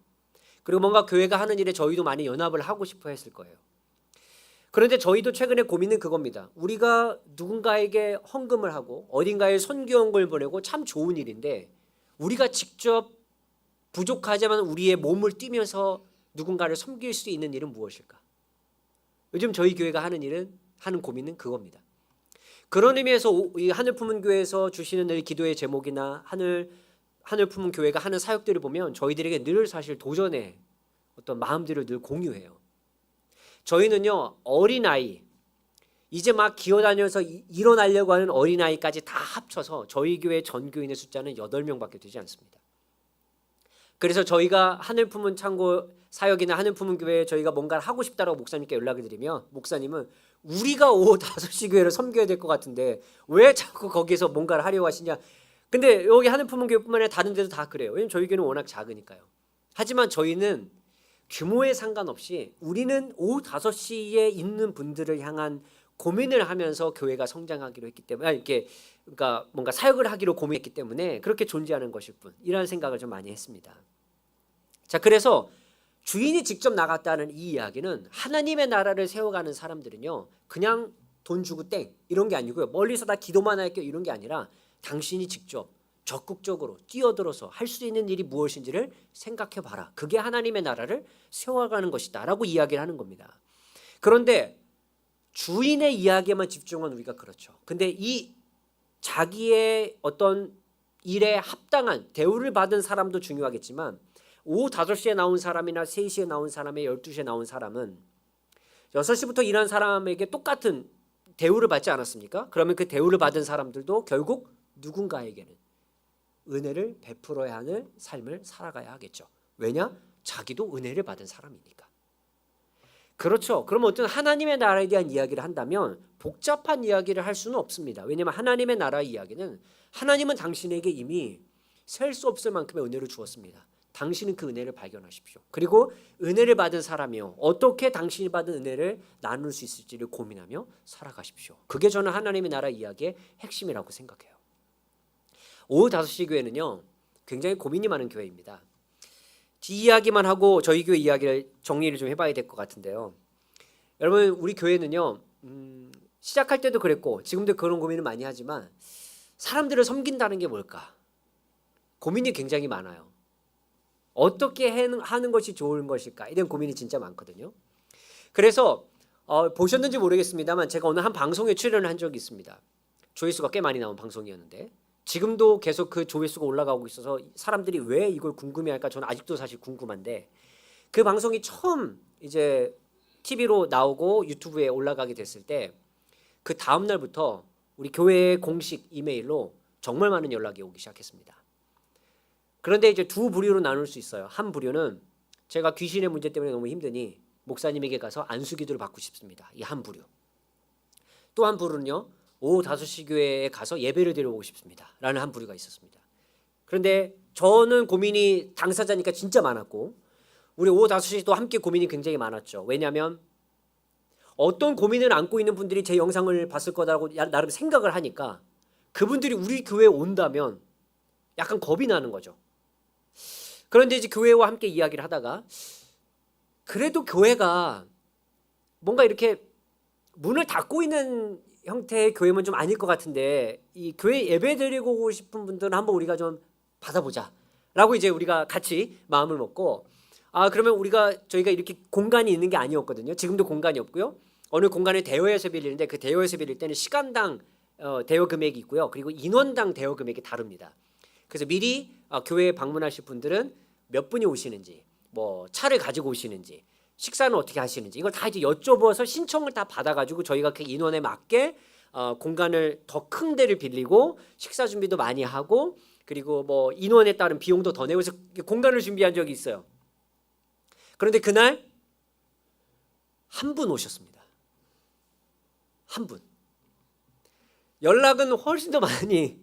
그리고 뭔가 교회가 하는 일에 저희도 많이 연합을 하고 싶어 했을 거예요. 그런데 저희도 최근에 고민은 그겁니다. 우리가 누군가에게 헌금을 하고 어딘가에 선교원을 보내고 참 좋은 일인데 우리가 직접 부족하지만 우리의 몸을 띄면서 누군가를 섬길 수 있는 일은 무엇일까? 요즘 저희 교회가 하는 고민은 그겁니다. 그런 의미에서 이 하늘 품은 교회에서 주시는 늘 기도의 제목이나 하늘 품은 교회가 하는 사역들을 보면 저희들에게 늘 사실 도전의 어떤 마음들을 늘 공유해요. 저희는요, 어린아이, 이제 막 기어다녀서 일어나려고 하는 어린아이까지 다 합쳐서 저희 교회 전교인의 숫자는 8명밖에 되지 않습니다. 그래서 저희가 하늘 품은 창고 사역이나 하늘 품은 교회에 저희가 뭔가를 하고 싶다라고 목사님께 연락을 드리면 목사님은 우리가 오후 5시 교회를 섬겨야 될 것 같은데 왜 자꾸 거기서 뭔가를 하려고 하시냐. 근데 여기 하늘 품은 교회뿐만 아니라 다른 데도 다 그래요. 왜냐면 저희 교회는 워낙 작으니까요. 하지만 저희는 규모에 상관없이 우리는 오후 5시에 있는 분들을 향한 고민을 하면서 교회가 성장하기로 했기 때문에 그러니까 뭔가 사역을 하기로 고민했기 때문에 그렇게 존재하는 것일 뿐 이라는 생각을 좀 많이 했습니다. 자, 그래서 주인이 직접 나갔다는 이 이야기는 하나님의 나라를 세워가는 사람들은요 그냥 돈 주고 땡 이런 게 아니고요 멀리서 다 기도만 할게요 이런 게 아니라 당신이 직접 적극적으로 뛰어들어서 할 수 있는 일이 무엇인지를 생각해 봐라. 그게 하나님의 나라를 세워가는 것이다 라고 이야기를 하는 겁니다. 그런데 주인의 이야기에만 집중한 우리가 그렇죠. 근데 이 자기의 어떤 일에 합당한 대우를 받은 사람도 중요하겠지만 오후 5시에 나온 사람이나 3시에 나온 사람이 12시에 나온 사람은 6시부터 일한 사람에게 똑같은 대우를 받지 않았습니까? 그러면 그 대우를 받은 사람들도 결국 누군가에게는 은혜를 베풀어야 하는 삶을 살아가야 하겠죠. 왜냐? 자기도 은혜를 받은 사람이니까. 그렇죠. 그럼 어떤 하나님의 나라에 대한 이야기를 한다면 복잡한 이야기를 할 수는 없습니다. 왜냐하면 하나님의 나라 이야기는 하나님은 당신에게 이미 셀 수 없을 만큼의 은혜를 주었습니다. 당신은 그 은혜를 발견하십시오. 그리고 은혜를 받은 사람이요 어떻게 당신이 받은 은혜를 나눌 수 있을지를 고민하며 살아가십시오. 그게 저는 하나님의 나라 이야기의 핵심이라고 생각해요. 오후 5시 교회는요 굉장히 고민이 많은 교회입니다. 이 이야기만 하고 저희 교회 이야기를 정리를 좀 해봐야 될 것 같은데요. 여러분 우리 교회는요 시작할 때도 그랬고 지금도 그런 고민을 많이 하지만 사람들을 섬긴다는 게 뭘까? 고민이 굉장히 많아요. 어떻게 하는 것이 좋은 것일까? 이런 고민이 진짜 많거든요. 그래서 보셨는지 모르겠습니다만 제가 어느 한 방송에 출연을 한 적이 있습니다. 조회수가 꽤 많이 나온 방송이었는데 지금도 계속 그 조회수가 올라가고 있어서 사람들이 왜 이걸 궁금해할까 저는 아직도 사실 궁금한데 그 방송이 처음 이제 TV로 나오고 유튜브에 올라가게 됐을 때 그 다음 날부터 우리 교회의 공식 이메일로 정말 많은 연락이 오기 시작했습니다. 그런데 이제 두 부류로 나눌 수 있어요. 한 부류는 제가 귀신의 문제 때문에 너무 힘드니 목사님에게 가서 안수기도를 받고 싶습니다. 이 한 부류. 또 한 부류는요. 오후 5시 교회에 가서 예배를 드려보고 싶습니다. 라는 한 부류가 있었습니다. 그런데 저는 고민이 당사자니까 진짜 많았고 우리 오후 5시도 함께 고민이 굉장히 많았죠. 왜냐하면 어떤 고민을 안고 있는 분들이 제 영상을 봤을 거다라고 나름 생각을 하니까 그분들이 우리 교회에 온다면 약간 겁이 나는 거죠. 그런데 이제 교회와 함께 이야기를 하다가 그래도 교회가 뭔가 이렇게 문을 닫고 있는 형태의 교회면 좀 아닐 것 같은데 이 교회 예배 드리고 오고 싶은 분들은 한번 우리가 좀 받아보자 라고 이제 우리가 같이 마음을 먹고 그러면 저희가 이렇게 공간이 있는 게 아니었거든요. 지금도 공간이 없고요. 어느 공간에 대여해서 빌리는데 그 대여해서 빌릴 때는 시간당 대여 금액이 있고요. 그리고 인원당 대여 금액이 다릅니다. 그래서 미리 교회에 방문하실 분들은 몇 분이 오시는지 뭐 차를 가지고 오시는지 식사는 어떻게 하시는지 이걸 다 이제 여쭤봐서 신청을 다 받아가지고 저희가 그 인원에 맞게 공간을 더 큰 데를 빌리고 식사 준비도 많이 하고 그리고 뭐 인원에 따른 비용도 더 내고 해서 공간을 준비한 적이 있어요. 그런데 그날 한 분 오셨습니다. 한 분. 연락은 훨씬 더 많이.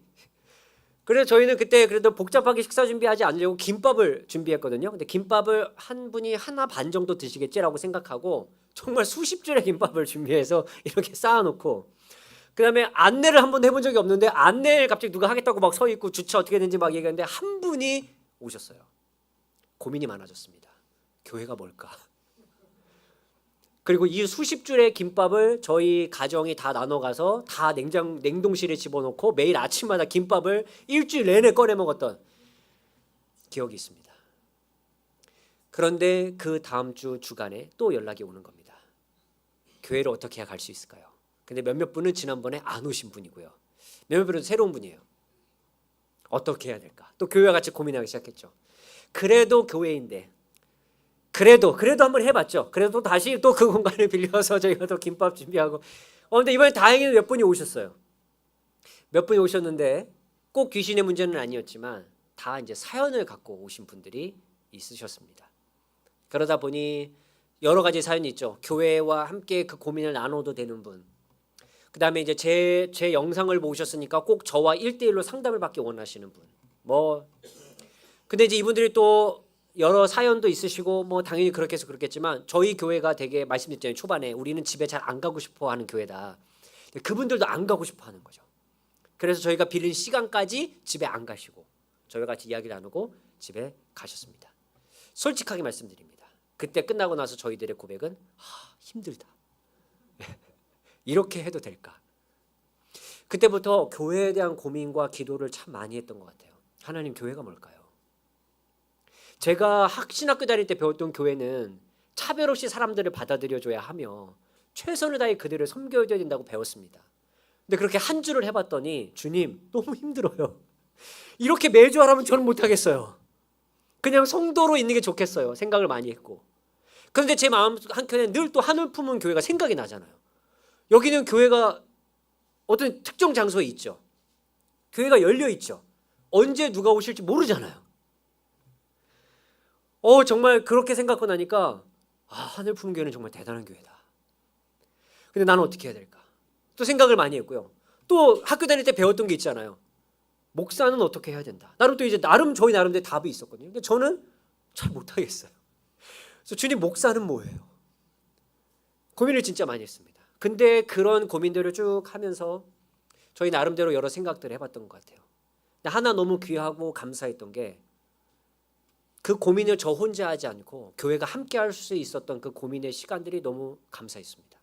그래서 저희는 그때 그래도 복잡하게 식사 준비하지 않으려고 김밥을 준비했거든요. 근데 김밥을 한 분이 하나 반 정도 드시겠지라고 생각하고 정말 수십 줄의 김밥을 준비해서 이렇게 쌓아놓고 그다음에 안내를 한번 해본 적이 없는데 안내를 갑자기 누가 하겠다고 막 서 있고 주차 어떻게 되는지 막 얘기하는데 한 분이 오셨어요. 고민이 많아졌습니다. 교회가 뭘까? 그리고 이 수십 줄의 김밥을 저희 가정이 다 나눠가서 다 냉동실에 집어넣고 매일 아침마다 김밥을 일주일 내내 꺼내 먹었던 기억이 있습니다. 그런데 그 다음 주 주간에 또 연락이 오는 겁니다. 교회를 어떻게 해야 갈 수 있을까요? 근데 몇몇 분은 지난번에 안 오신 분이고요. 몇몇 분은 새로운 분이에요. 어떻게 해야 될까? 또 교회와 같이 고민하기 시작했죠. 그래도 교회인데 그래도 한번 해봤죠. 그래도 또 다시 또 그 공간을 빌려서 저희가 또 김밥 준비하고. 근데 이번에 다행히 몇 분이 오셨어요. 몇 분이 오셨는데 꼭 귀신의 문제는 아니었지만 다 이제 사연을 갖고 오신 분들이 있으셨습니다. 그러다 보니 여러 가지 사연이 있죠. 교회와 함께 그 고민을 나눠도 되는 분. 그다음에 이제 제 영상을 보셨으니까 꼭 저와 1대1로 상담을 받기 원하시는 분. 근데 이제 이분들이 또 여러 사연도 있으시고 뭐 당연히 그렇게 해서 그렇겠지만 저희 교회가 되게 말씀드렸잖아요. 초반에 우리는 집에 잘 안 가고 싶어 하는 교회다. 그분들도 안 가고 싶어 하는 거죠. 그래서 저희가 빌린 시간까지 집에 안 가시고 저희와 같이 이야기 나누고 집에 가셨습니다. 솔직하게 말씀드립니다. 그때 끝나고 나서 저희들의 고백은 힘들다. 이렇게 해도 될까? 그때부터 교회에 대한 고민과 기도를 참 많이 했던 것 같아요. 하나님, 교회가 뭘까요? 제가 신학교 다닐 때 배웠던 교회는 차별 없이 사람들을 받아들여줘야 하며 최선을 다해 그들을 섬겨줘야 된다고 배웠습니다. 근데 그렇게 한 주를 해봤더니 주님 너무 힘들어요. 이렇게 매주 하라면 저는 못하겠어요. 그냥 성도로 있는 게 좋겠어요. 생각을 많이 했고. 그런데 제 마음 한켠에 늘 또 한울 품은 교회가 생각이 나잖아요. 여기는 교회가 어떤 특정 장소에 있죠. 교회가 열려 있죠. 언제 누가 오실지 모르잖아요. 정말 그렇게 생각하고 나니까 하늘 푸른 교회는 정말 대단한 교회다. 근데 나는 어떻게 해야 될까? 또 생각을 많이 했고요. 또 학교 다닐 때 배웠던 게 있잖아요. 목사는 어떻게 해야 된다. 나름 또 이제 저희 나름대로 답이 있었거든요. 근데 저는 잘 못하겠어요. 그래서 주님, 목사는 뭐예요? 고민을 진짜 많이 했습니다. 근데 그런 고민들을 쭉 하면서 저희 나름대로 여러 생각들을 해봤던 것 같아요. 근데 하나 너무 귀하고 감사했던 게 그 고민을 저 혼자 하지 않고 교회가 함께 할 수 있었던 그 고민의 시간들이 너무 감사했습니다.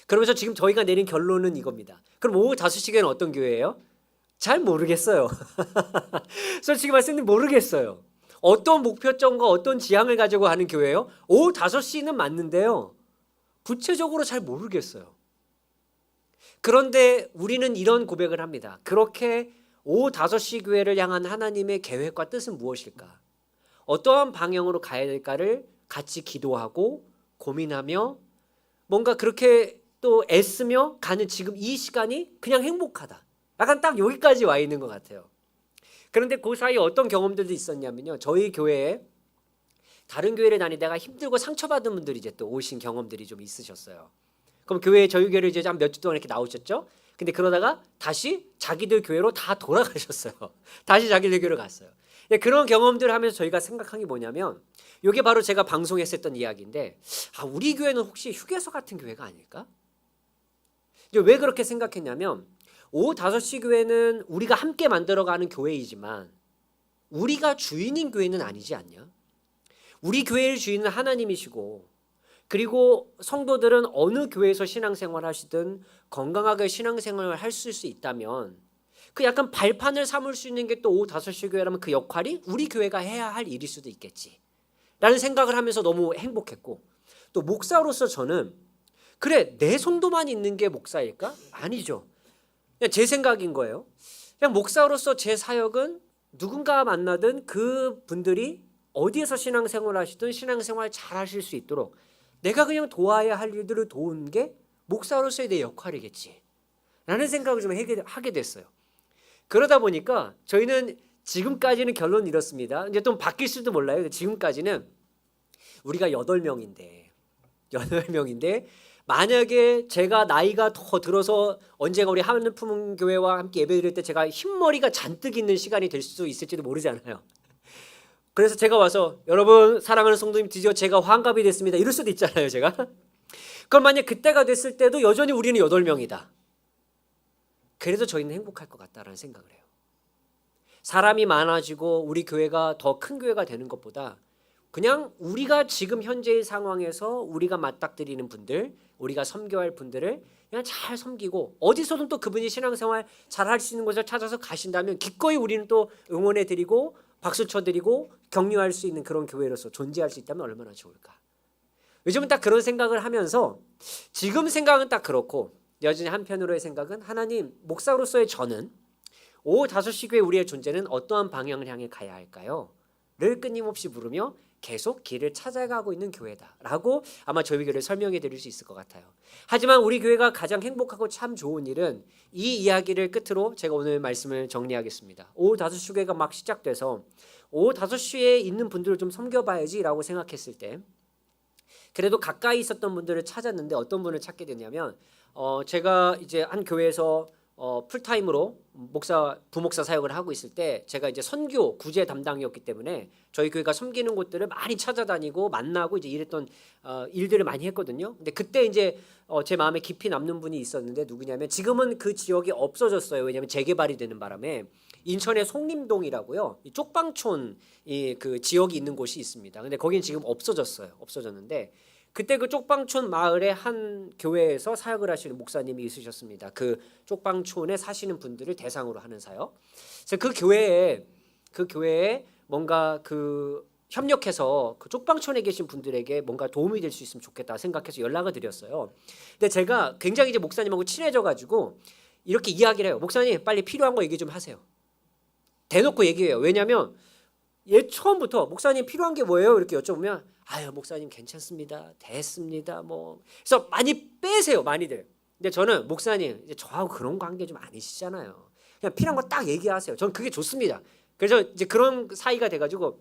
그러면서 지금 저희가 내린 결론은 이겁니다. 그럼 오후 5시에는 어떤 교회예요? 잘 모르겠어요. 솔직히 말씀드리면 모르겠어요. 어떤 목표점과 어떤 지향을 가지고 하는 교회예요? 오후 5시는 맞는데요. 구체적으로 잘 모르겠어요. 그런데 우리는 이런 고백을 합니다. 그렇게 오후 5시 교회를 향한 하나님의 계획과 뜻은 무엇일까? 어떠한 방향으로 가야 될까를 같이 기도하고 고민하며 뭔가 그렇게 또 애쓰며 가는 지금 이 시간이 그냥 행복하다. 약간 딱 여기까지 와 있는 것 같아요. 그런데 그 사이에 어떤 경험들도 있었냐면요. 저희 교회에 다른 교회를 다니다가 힘들고 상처받은 분들이 이제 또 오신 경험들이 좀 있으셨어요. 그럼 저희 교회를 이제 한 몇 주 동안 이렇게 나오셨죠. 근데 그러다가 다시 자기들 교회로 다 돌아가셨어요. 다시 자기들 교회로 갔어요. 그런 경험들을 하면서 저희가 생각한 게 뭐냐면 이게 바로 제가 방송했었던 이야기인데 우리 교회는 혹시 휴게소 같은 교회가 아닐까? 왜 그렇게 생각했냐면 오후 5시 교회는 우리가 함께 만들어가는 교회이지만 우리가 주인인 교회는 아니지 않냐? 우리 교회의 주인은 하나님이시고 그리고 성도들은 어느 교회에서 신앙생활 하시든 건강하게 신앙생활을 할 수 있다면 그 약간 발판을 삼을 수 있는 게 또 오후 5시 교회라면 그 역할이 우리 교회가 해야 할 일일 수도 있겠지 라는 생각을 하면서 너무 행복했고 또 목사로서 저는 그래 내 성도만 있는 게 목사일까? 아니죠. 그냥 제 생각인 거예요. 그냥 목사로서 제 사역은 누군가 만나든 그 분들이 어디에서 신앙생활 하시든 신앙생활 잘 하실 수 있도록 내가 그냥 도와야 할 일들을 도우는 게 목사로서의 내 역할이겠지 라는 생각을 좀 하게 됐어요. 그러다 보니까 저희는 지금까지는 결론이 이렇습니다. 이제 좀 바뀔 수도 몰라요. 지금까지는 우리가 8명인데 만약에 제가 나이가 더 들어서 언젠가 우리 하늘품은 교회와 함께 예배드릴 때 제가 흰머리가 잔뜩 있는 시간이 될 수도 있을지도 모르잖아요. 그래서 제가 와서 여러분 사랑하는 성도님 드디어 제가 환갑이 됐습니다 이럴 수도 있잖아요. 제가 그럼 만약 그때가 됐을 때도 여전히 우리는 8명이다. 그래도 저희는 행복할 것 같다라는 생각을 해요. 사람이 많아지고 우리 교회가 더 큰 교회가 되는 것보다 그냥 우리가 지금 현재의 상황에서 우리가 맞닥뜨리는 분들, 우리가 섬겨할 분들을 그냥 잘 섬기고 어디서든 또 그분이 신앙생활 잘 할 수 있는 곳을 찾아서 가신다면 기꺼이 우리는 또 응원해드리고 박수 쳐드리고 격려할 수 있는 그런 교회로서 존재할 수 있다면 얼마나 좋을까. 요즘은 딱 그런 생각을 하면서 지금 생각은 딱 그렇고 여전히 한편으로의 생각은 하나님 목사로서의 저는 오후 5시 교회 우리의 존재는 어떠한 방향을 향해 가야 할까요? 를 끊임없이 물으며 계속 길을 찾아가고 있는 교회다라고 아마 저희 교회를 설명해 드릴 수 있을 것 같아요. 하지만 우리 교회가 가장 행복하고 참 좋은 일은 이 이야기를 끝으로 제가 오늘 말씀을 정리하겠습니다. 오후 5시 교회가 막 시작돼서 오후 5시에 있는 분들을 좀 섬겨봐야지라고 생각했을 때 그래도 가까이 있었던 분들을 찾았는데 어떤 분을 찾게 됐냐면 제가 이제 한 교회에서 풀타임으로 부목사 사역을 하고 있을 때 제가 이제 선교 구제 담당이었기 때문에 저희 교회가 섬기는 곳들을 많이 찾아다니고 만나고 이제 이랬던 일들을 많이 했거든요. 근데 그때 이제 제 마음에 깊이 남는 분이 있었는데 누구냐면 지금은 그 지역이 없어졌어요. 왜냐하면 재개발이 되는 바람에 인천의 송림동이라고요. 이 쪽방촌 그 지역이 있는 곳이 있습니다. 근데 거기는 지금 없어졌는데 그때 그 쪽방촌 마을의 한 교회에서 사역을 하시는 목사님이 있으셨습니다. 그 쪽방촌에 사시는 분들을 대상으로 하는 사역. 그래서 그 교회에 뭔가 그 협력해서 그 쪽방촌에 계신 분들에게 뭔가 도움이 될 수 있으면 좋겠다 생각해서 연락을 드렸어요. 근데 제가 굉장히 이제 목사님하고 친해져가지고 이렇게 이야기를 해요. 목사님 빨리 필요한 거 얘기 좀 하세요. 대놓고 얘기해요. 왜냐하면 처음부터 목사님 필요한 게 뭐예요? 이렇게 여쭤보면 아유 목사님 괜찮습니다. 됐습니다. 뭐 그래서 많이 빼세요. 많이들. 근데 저는 목사님 이제 저하고 그런 관계 좀 아니시잖아요. 그냥 필요한 거 딱 얘기하세요. 저는 그게 좋습니다. 그래서 이제 그런 사이가 돼가지고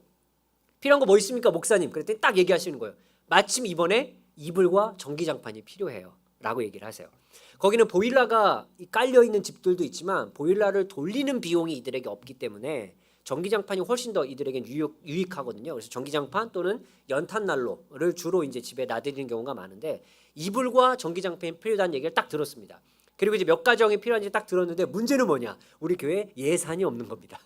필요한 거 뭐 있습니까 목사님? 그랬더니 딱 얘기하시는 거예요. 마침 이번에 이불과 전기장판이 필요해요. 라고 얘기를 하세요. 거기는 보일러가 깔려 있는 집들도 있지만 보일러를 돌리는 비용이 이들에게 없기 때문에 전기장판이 훨씬 더 이들에겐 유익하거든요. 그래서 전기장판 또는 연탄난로를 주로 이제 집에 놔드리는 경우가 많은데 이불과 전기장판이 필요하다는 얘기를 딱 들었습니다. 그리고 이제 몇 가정이 필요한지 딱 들었는데 문제는 뭐냐? 우리 교회에 예산이 없는 겁니다.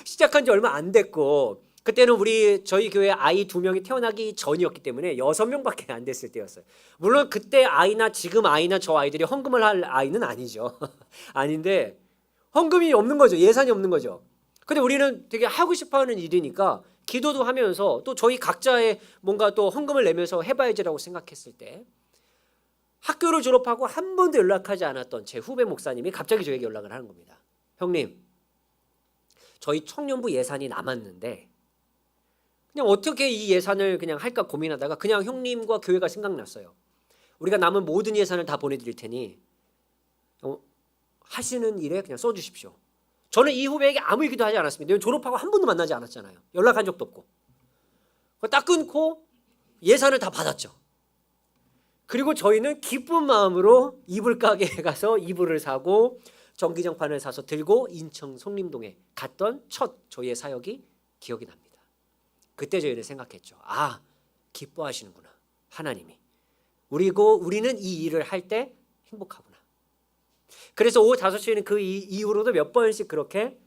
시작한 지 얼마 안 됐고 그때는 저희 교회 아이 2명이 태어나기 전이었기 때문에 6명밖에 안 됐을 때였어요. 물론 그때 아이나 지금 아이나 저 아이들이 헌금을 할 아이는 아니죠. 아닌데 헌금이 없는 거죠. 예산이 없는 거죠. 근데 우리는 되게 하고 싶어하는 일이니까 기도도 하면서 또 저희 각자의 뭔가 또 헌금을 내면서 해봐야지라고 생각했을 때 학교를 졸업하고 한 번도 연락하지 않았던 제 후배 목사님이 갑자기 저에게 연락을 하는 겁니다. 형님, 저희 청년부 예산이 남았는데 그냥 어떻게 이 예산을 그냥 할까 고민하다가 그냥 형님과 교회가 생각났어요. 우리가 남은 모든 예산을 다 보내드릴 테니 하시는 일에 그냥 써주십시오. 저는 이 후배에게 아무 얘기도 하지 않았습니다. 졸업하고 한 번도 만나지 않았잖아요. 연락한 적도 없고. 딱 끊고 예산을 다 받았죠. 그리고 저희는 기쁜 마음으로 이불 가게에 가서 이불을 사고 전기장판을 사서 들고 인천 송림동에 갔던 첫 저희의 사역이 기억이 납니다. 그때 저희는 생각했죠. 아, 기뻐하시는구나. 하나님이. 그리고 우리는 이 일을 할 때 행복하구나. 그래서 오후 5시에는 그 이후로도 몇 번씩 그렇게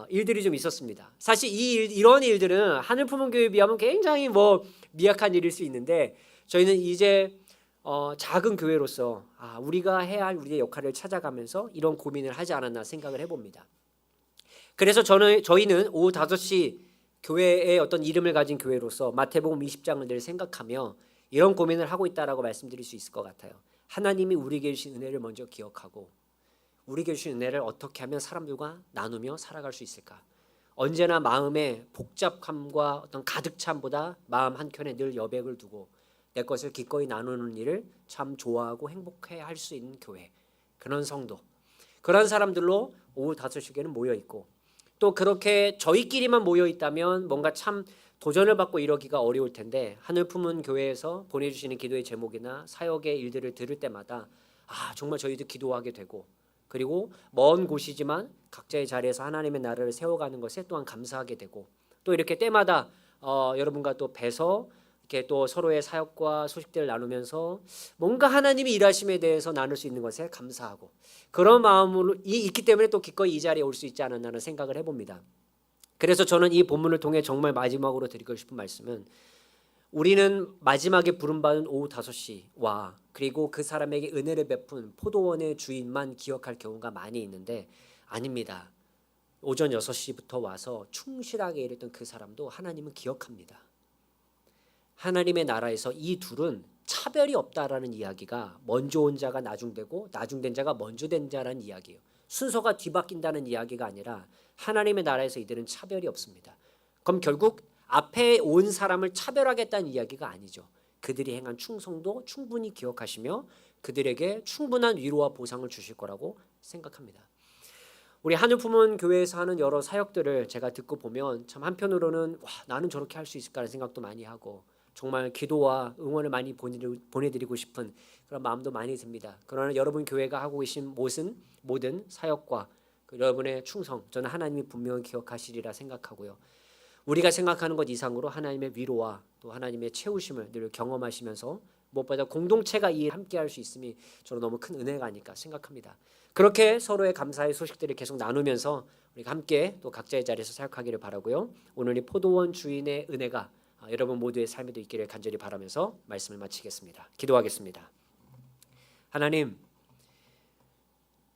일들이 좀 있었습니다. 사실 이런 일들은 하늘품은교회에 비하면 굉장히 미약한 일일 수 있는데 저희는 이제 작은 교회로서 우리가 해야 할 우리의 역할을 찾아가면서 이런 고민을 하지 않았나 생각을 해봅니다. 그래서 저희는 오후 5시 교회의 어떤 이름을 가진 교회로서 마태복음 20장을 늘 생각하며 이런 고민을 하고 있다라고 말씀드릴 수 있을 것 같아요. 하나님이 우리에게 주신 은혜를 먼저 기억하고 우리에게 주신 은혜를 어떻게 하면 사람들과 나누며 살아갈 수 있을까? 언제나 마음의 복잡함과 어떤 가득참보다 마음 한켠에 늘 여백을 두고 내 것을 기꺼이 나누는 일을 참 좋아하고 행복해 할 수 있는 교회, 그런 성도, 그런 사람들로 오후 5시에는 모여 있고, 또 그렇게 저희끼리만 모여 있다면 뭔가 참 도전을 받고 이러기가 어려울 텐데, 하늘 품은 교회에서 보내주시는 기도의 제목이나 사역의 일들을 들을 때마다 정말 저희도 기도하게 되고, 그리고 먼 곳이지만 각자의 자리에서 하나님의 나라를 세워가는 것에 또한 감사하게 되고, 또 이렇게 때마다 여러분과 또 뵈서 이렇게 또 서로의 사역과 소식들을 나누면서 뭔가 하나님이 일하심에 대해서 나눌 수 있는 것에 감사하고, 그런 마음으로 있기 때문에 또 기꺼이 이 자리에 올 수 있지 않았나는 생각을 해봅니다. 그래서 저는 이 본문을 통해 정말 마지막으로 드리고 싶은 말씀은, 우리는 마지막에 부름받은 오후 5시와 그리고 그 사람에게 은혜를 베푼 포도원의 주인만 기억할 경우가 많이 있는데, 아닙니다. 오전 6시부터 와서 충실하게 일했던 그 사람도 하나님은 기억합니다. 하나님의 나라에서 이 둘은 차별이 없다라는 이야기가, 먼저 온 자가 나중되고 나중된 자가 먼저 된 자라는 이야기예요. 순서가 뒤바뀐다는 이야기가 아니라 하나님의 나라에서 이들은 차별이 없습니다. 그럼 결국 앞에 온 사람을 차별하겠다는 이야기가 아니죠. 그들이 행한 충성도 충분히 기억하시며 그들에게 충분한 위로와 보상을 주실 거라고 생각합니다. 우리 하늘 품은 교회에서 하는 여러 사역들을 제가 듣고 보면 참 한편으로는 나는 저렇게 할 수 있을까라는 생각도 많이 하고, 정말 기도와 응원을 많이 보내드리고 싶은 그런 마음도 많이 듭니다. 그러나 여러분 교회가 하고 계신 모든 사역과 여러분의 충성, 저는 하나님이 분명히 기억하시리라 생각하고요. 우리가 생각하는 것 이상으로 하나님의 위로와 또 하나님의 채우심을 늘 경험하시면서 무엇보다 공동체가 이 함께할 수 있음이 저는 너무 큰 은혜가 아닐까 생각합니다. 그렇게 서로의 감사의 소식들을 계속 나누면서 우리가 함께 또 각자의 자리에서 사역하기를 바라고요. 오늘 이 포도원 주인의 은혜가 여러분 모두의 삶에도 있기를 간절히 바라면서 말씀을 마치겠습니다. 기도하겠습니다. 하나님,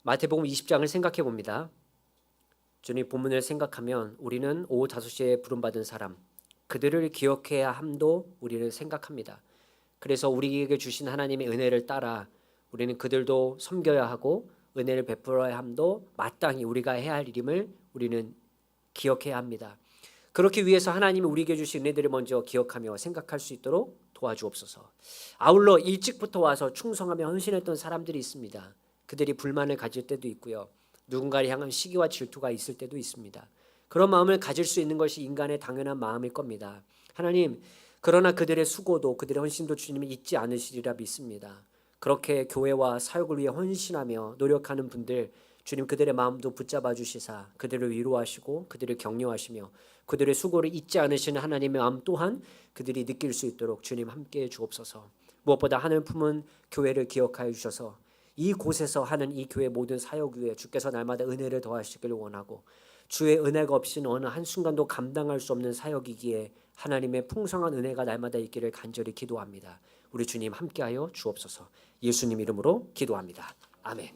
마태복음 20장을 생각해 봅니다. 주님, 본문을 생각하면 우리는 오후 5시에 부름받은 사람, 그들을 기억해야 함도 우리를 생각합니다. 그래서 우리에게 주신 하나님의 은혜를 따라 우리는 그들도 섬겨야 하고 은혜를 베풀어야 함도 마땅히 우리가 해야 할 일임을 우리는 기억해야 합니다. 그렇기 위해서 하나님이 우리에게 주신 은혜들을 먼저 기억하며 생각할 수 있도록 도와주옵소서. 아울러 일찍부터 와서 충성하며 헌신했던 사람들이 있습니다. 그들이 불만을 가질 때도 있고요. 누군가를 향한 시기와 질투가 있을 때도 있습니다. 그런 마음을 가질 수 있는 것이 인간의 당연한 마음일 겁니다. 하나님, 그러나 그들의 수고도 그들의 헌신도 주님이 잊지 않으시리라 믿습니다. 그렇게 교회와 사역을 위해 헌신하며 노력하는 분들, 주님 그들의 마음도 붙잡아 주시사 그들을 위로하시고 그들을 격려하시며 그들의 수고를 잊지 않으시는 하나님의 마음 또한 그들이 느낄 수 있도록 주님 함께해 주옵소서. 무엇보다 하늘 품은 교회를 기억하여 주셔서 이곳에서 하는 이 교회 모든 사역 위에 주께서 날마다 은혜를 더하시기를 원하고, 주의 은혜가 없이는 어느 한순간도 감당할 수 없는 사역이기에 하나님의 풍성한 은혜가 날마다 있기를 간절히 기도합니다. 우리 주님 함께하여 주옵소서. 예수님 이름으로 기도합니다. 아멘.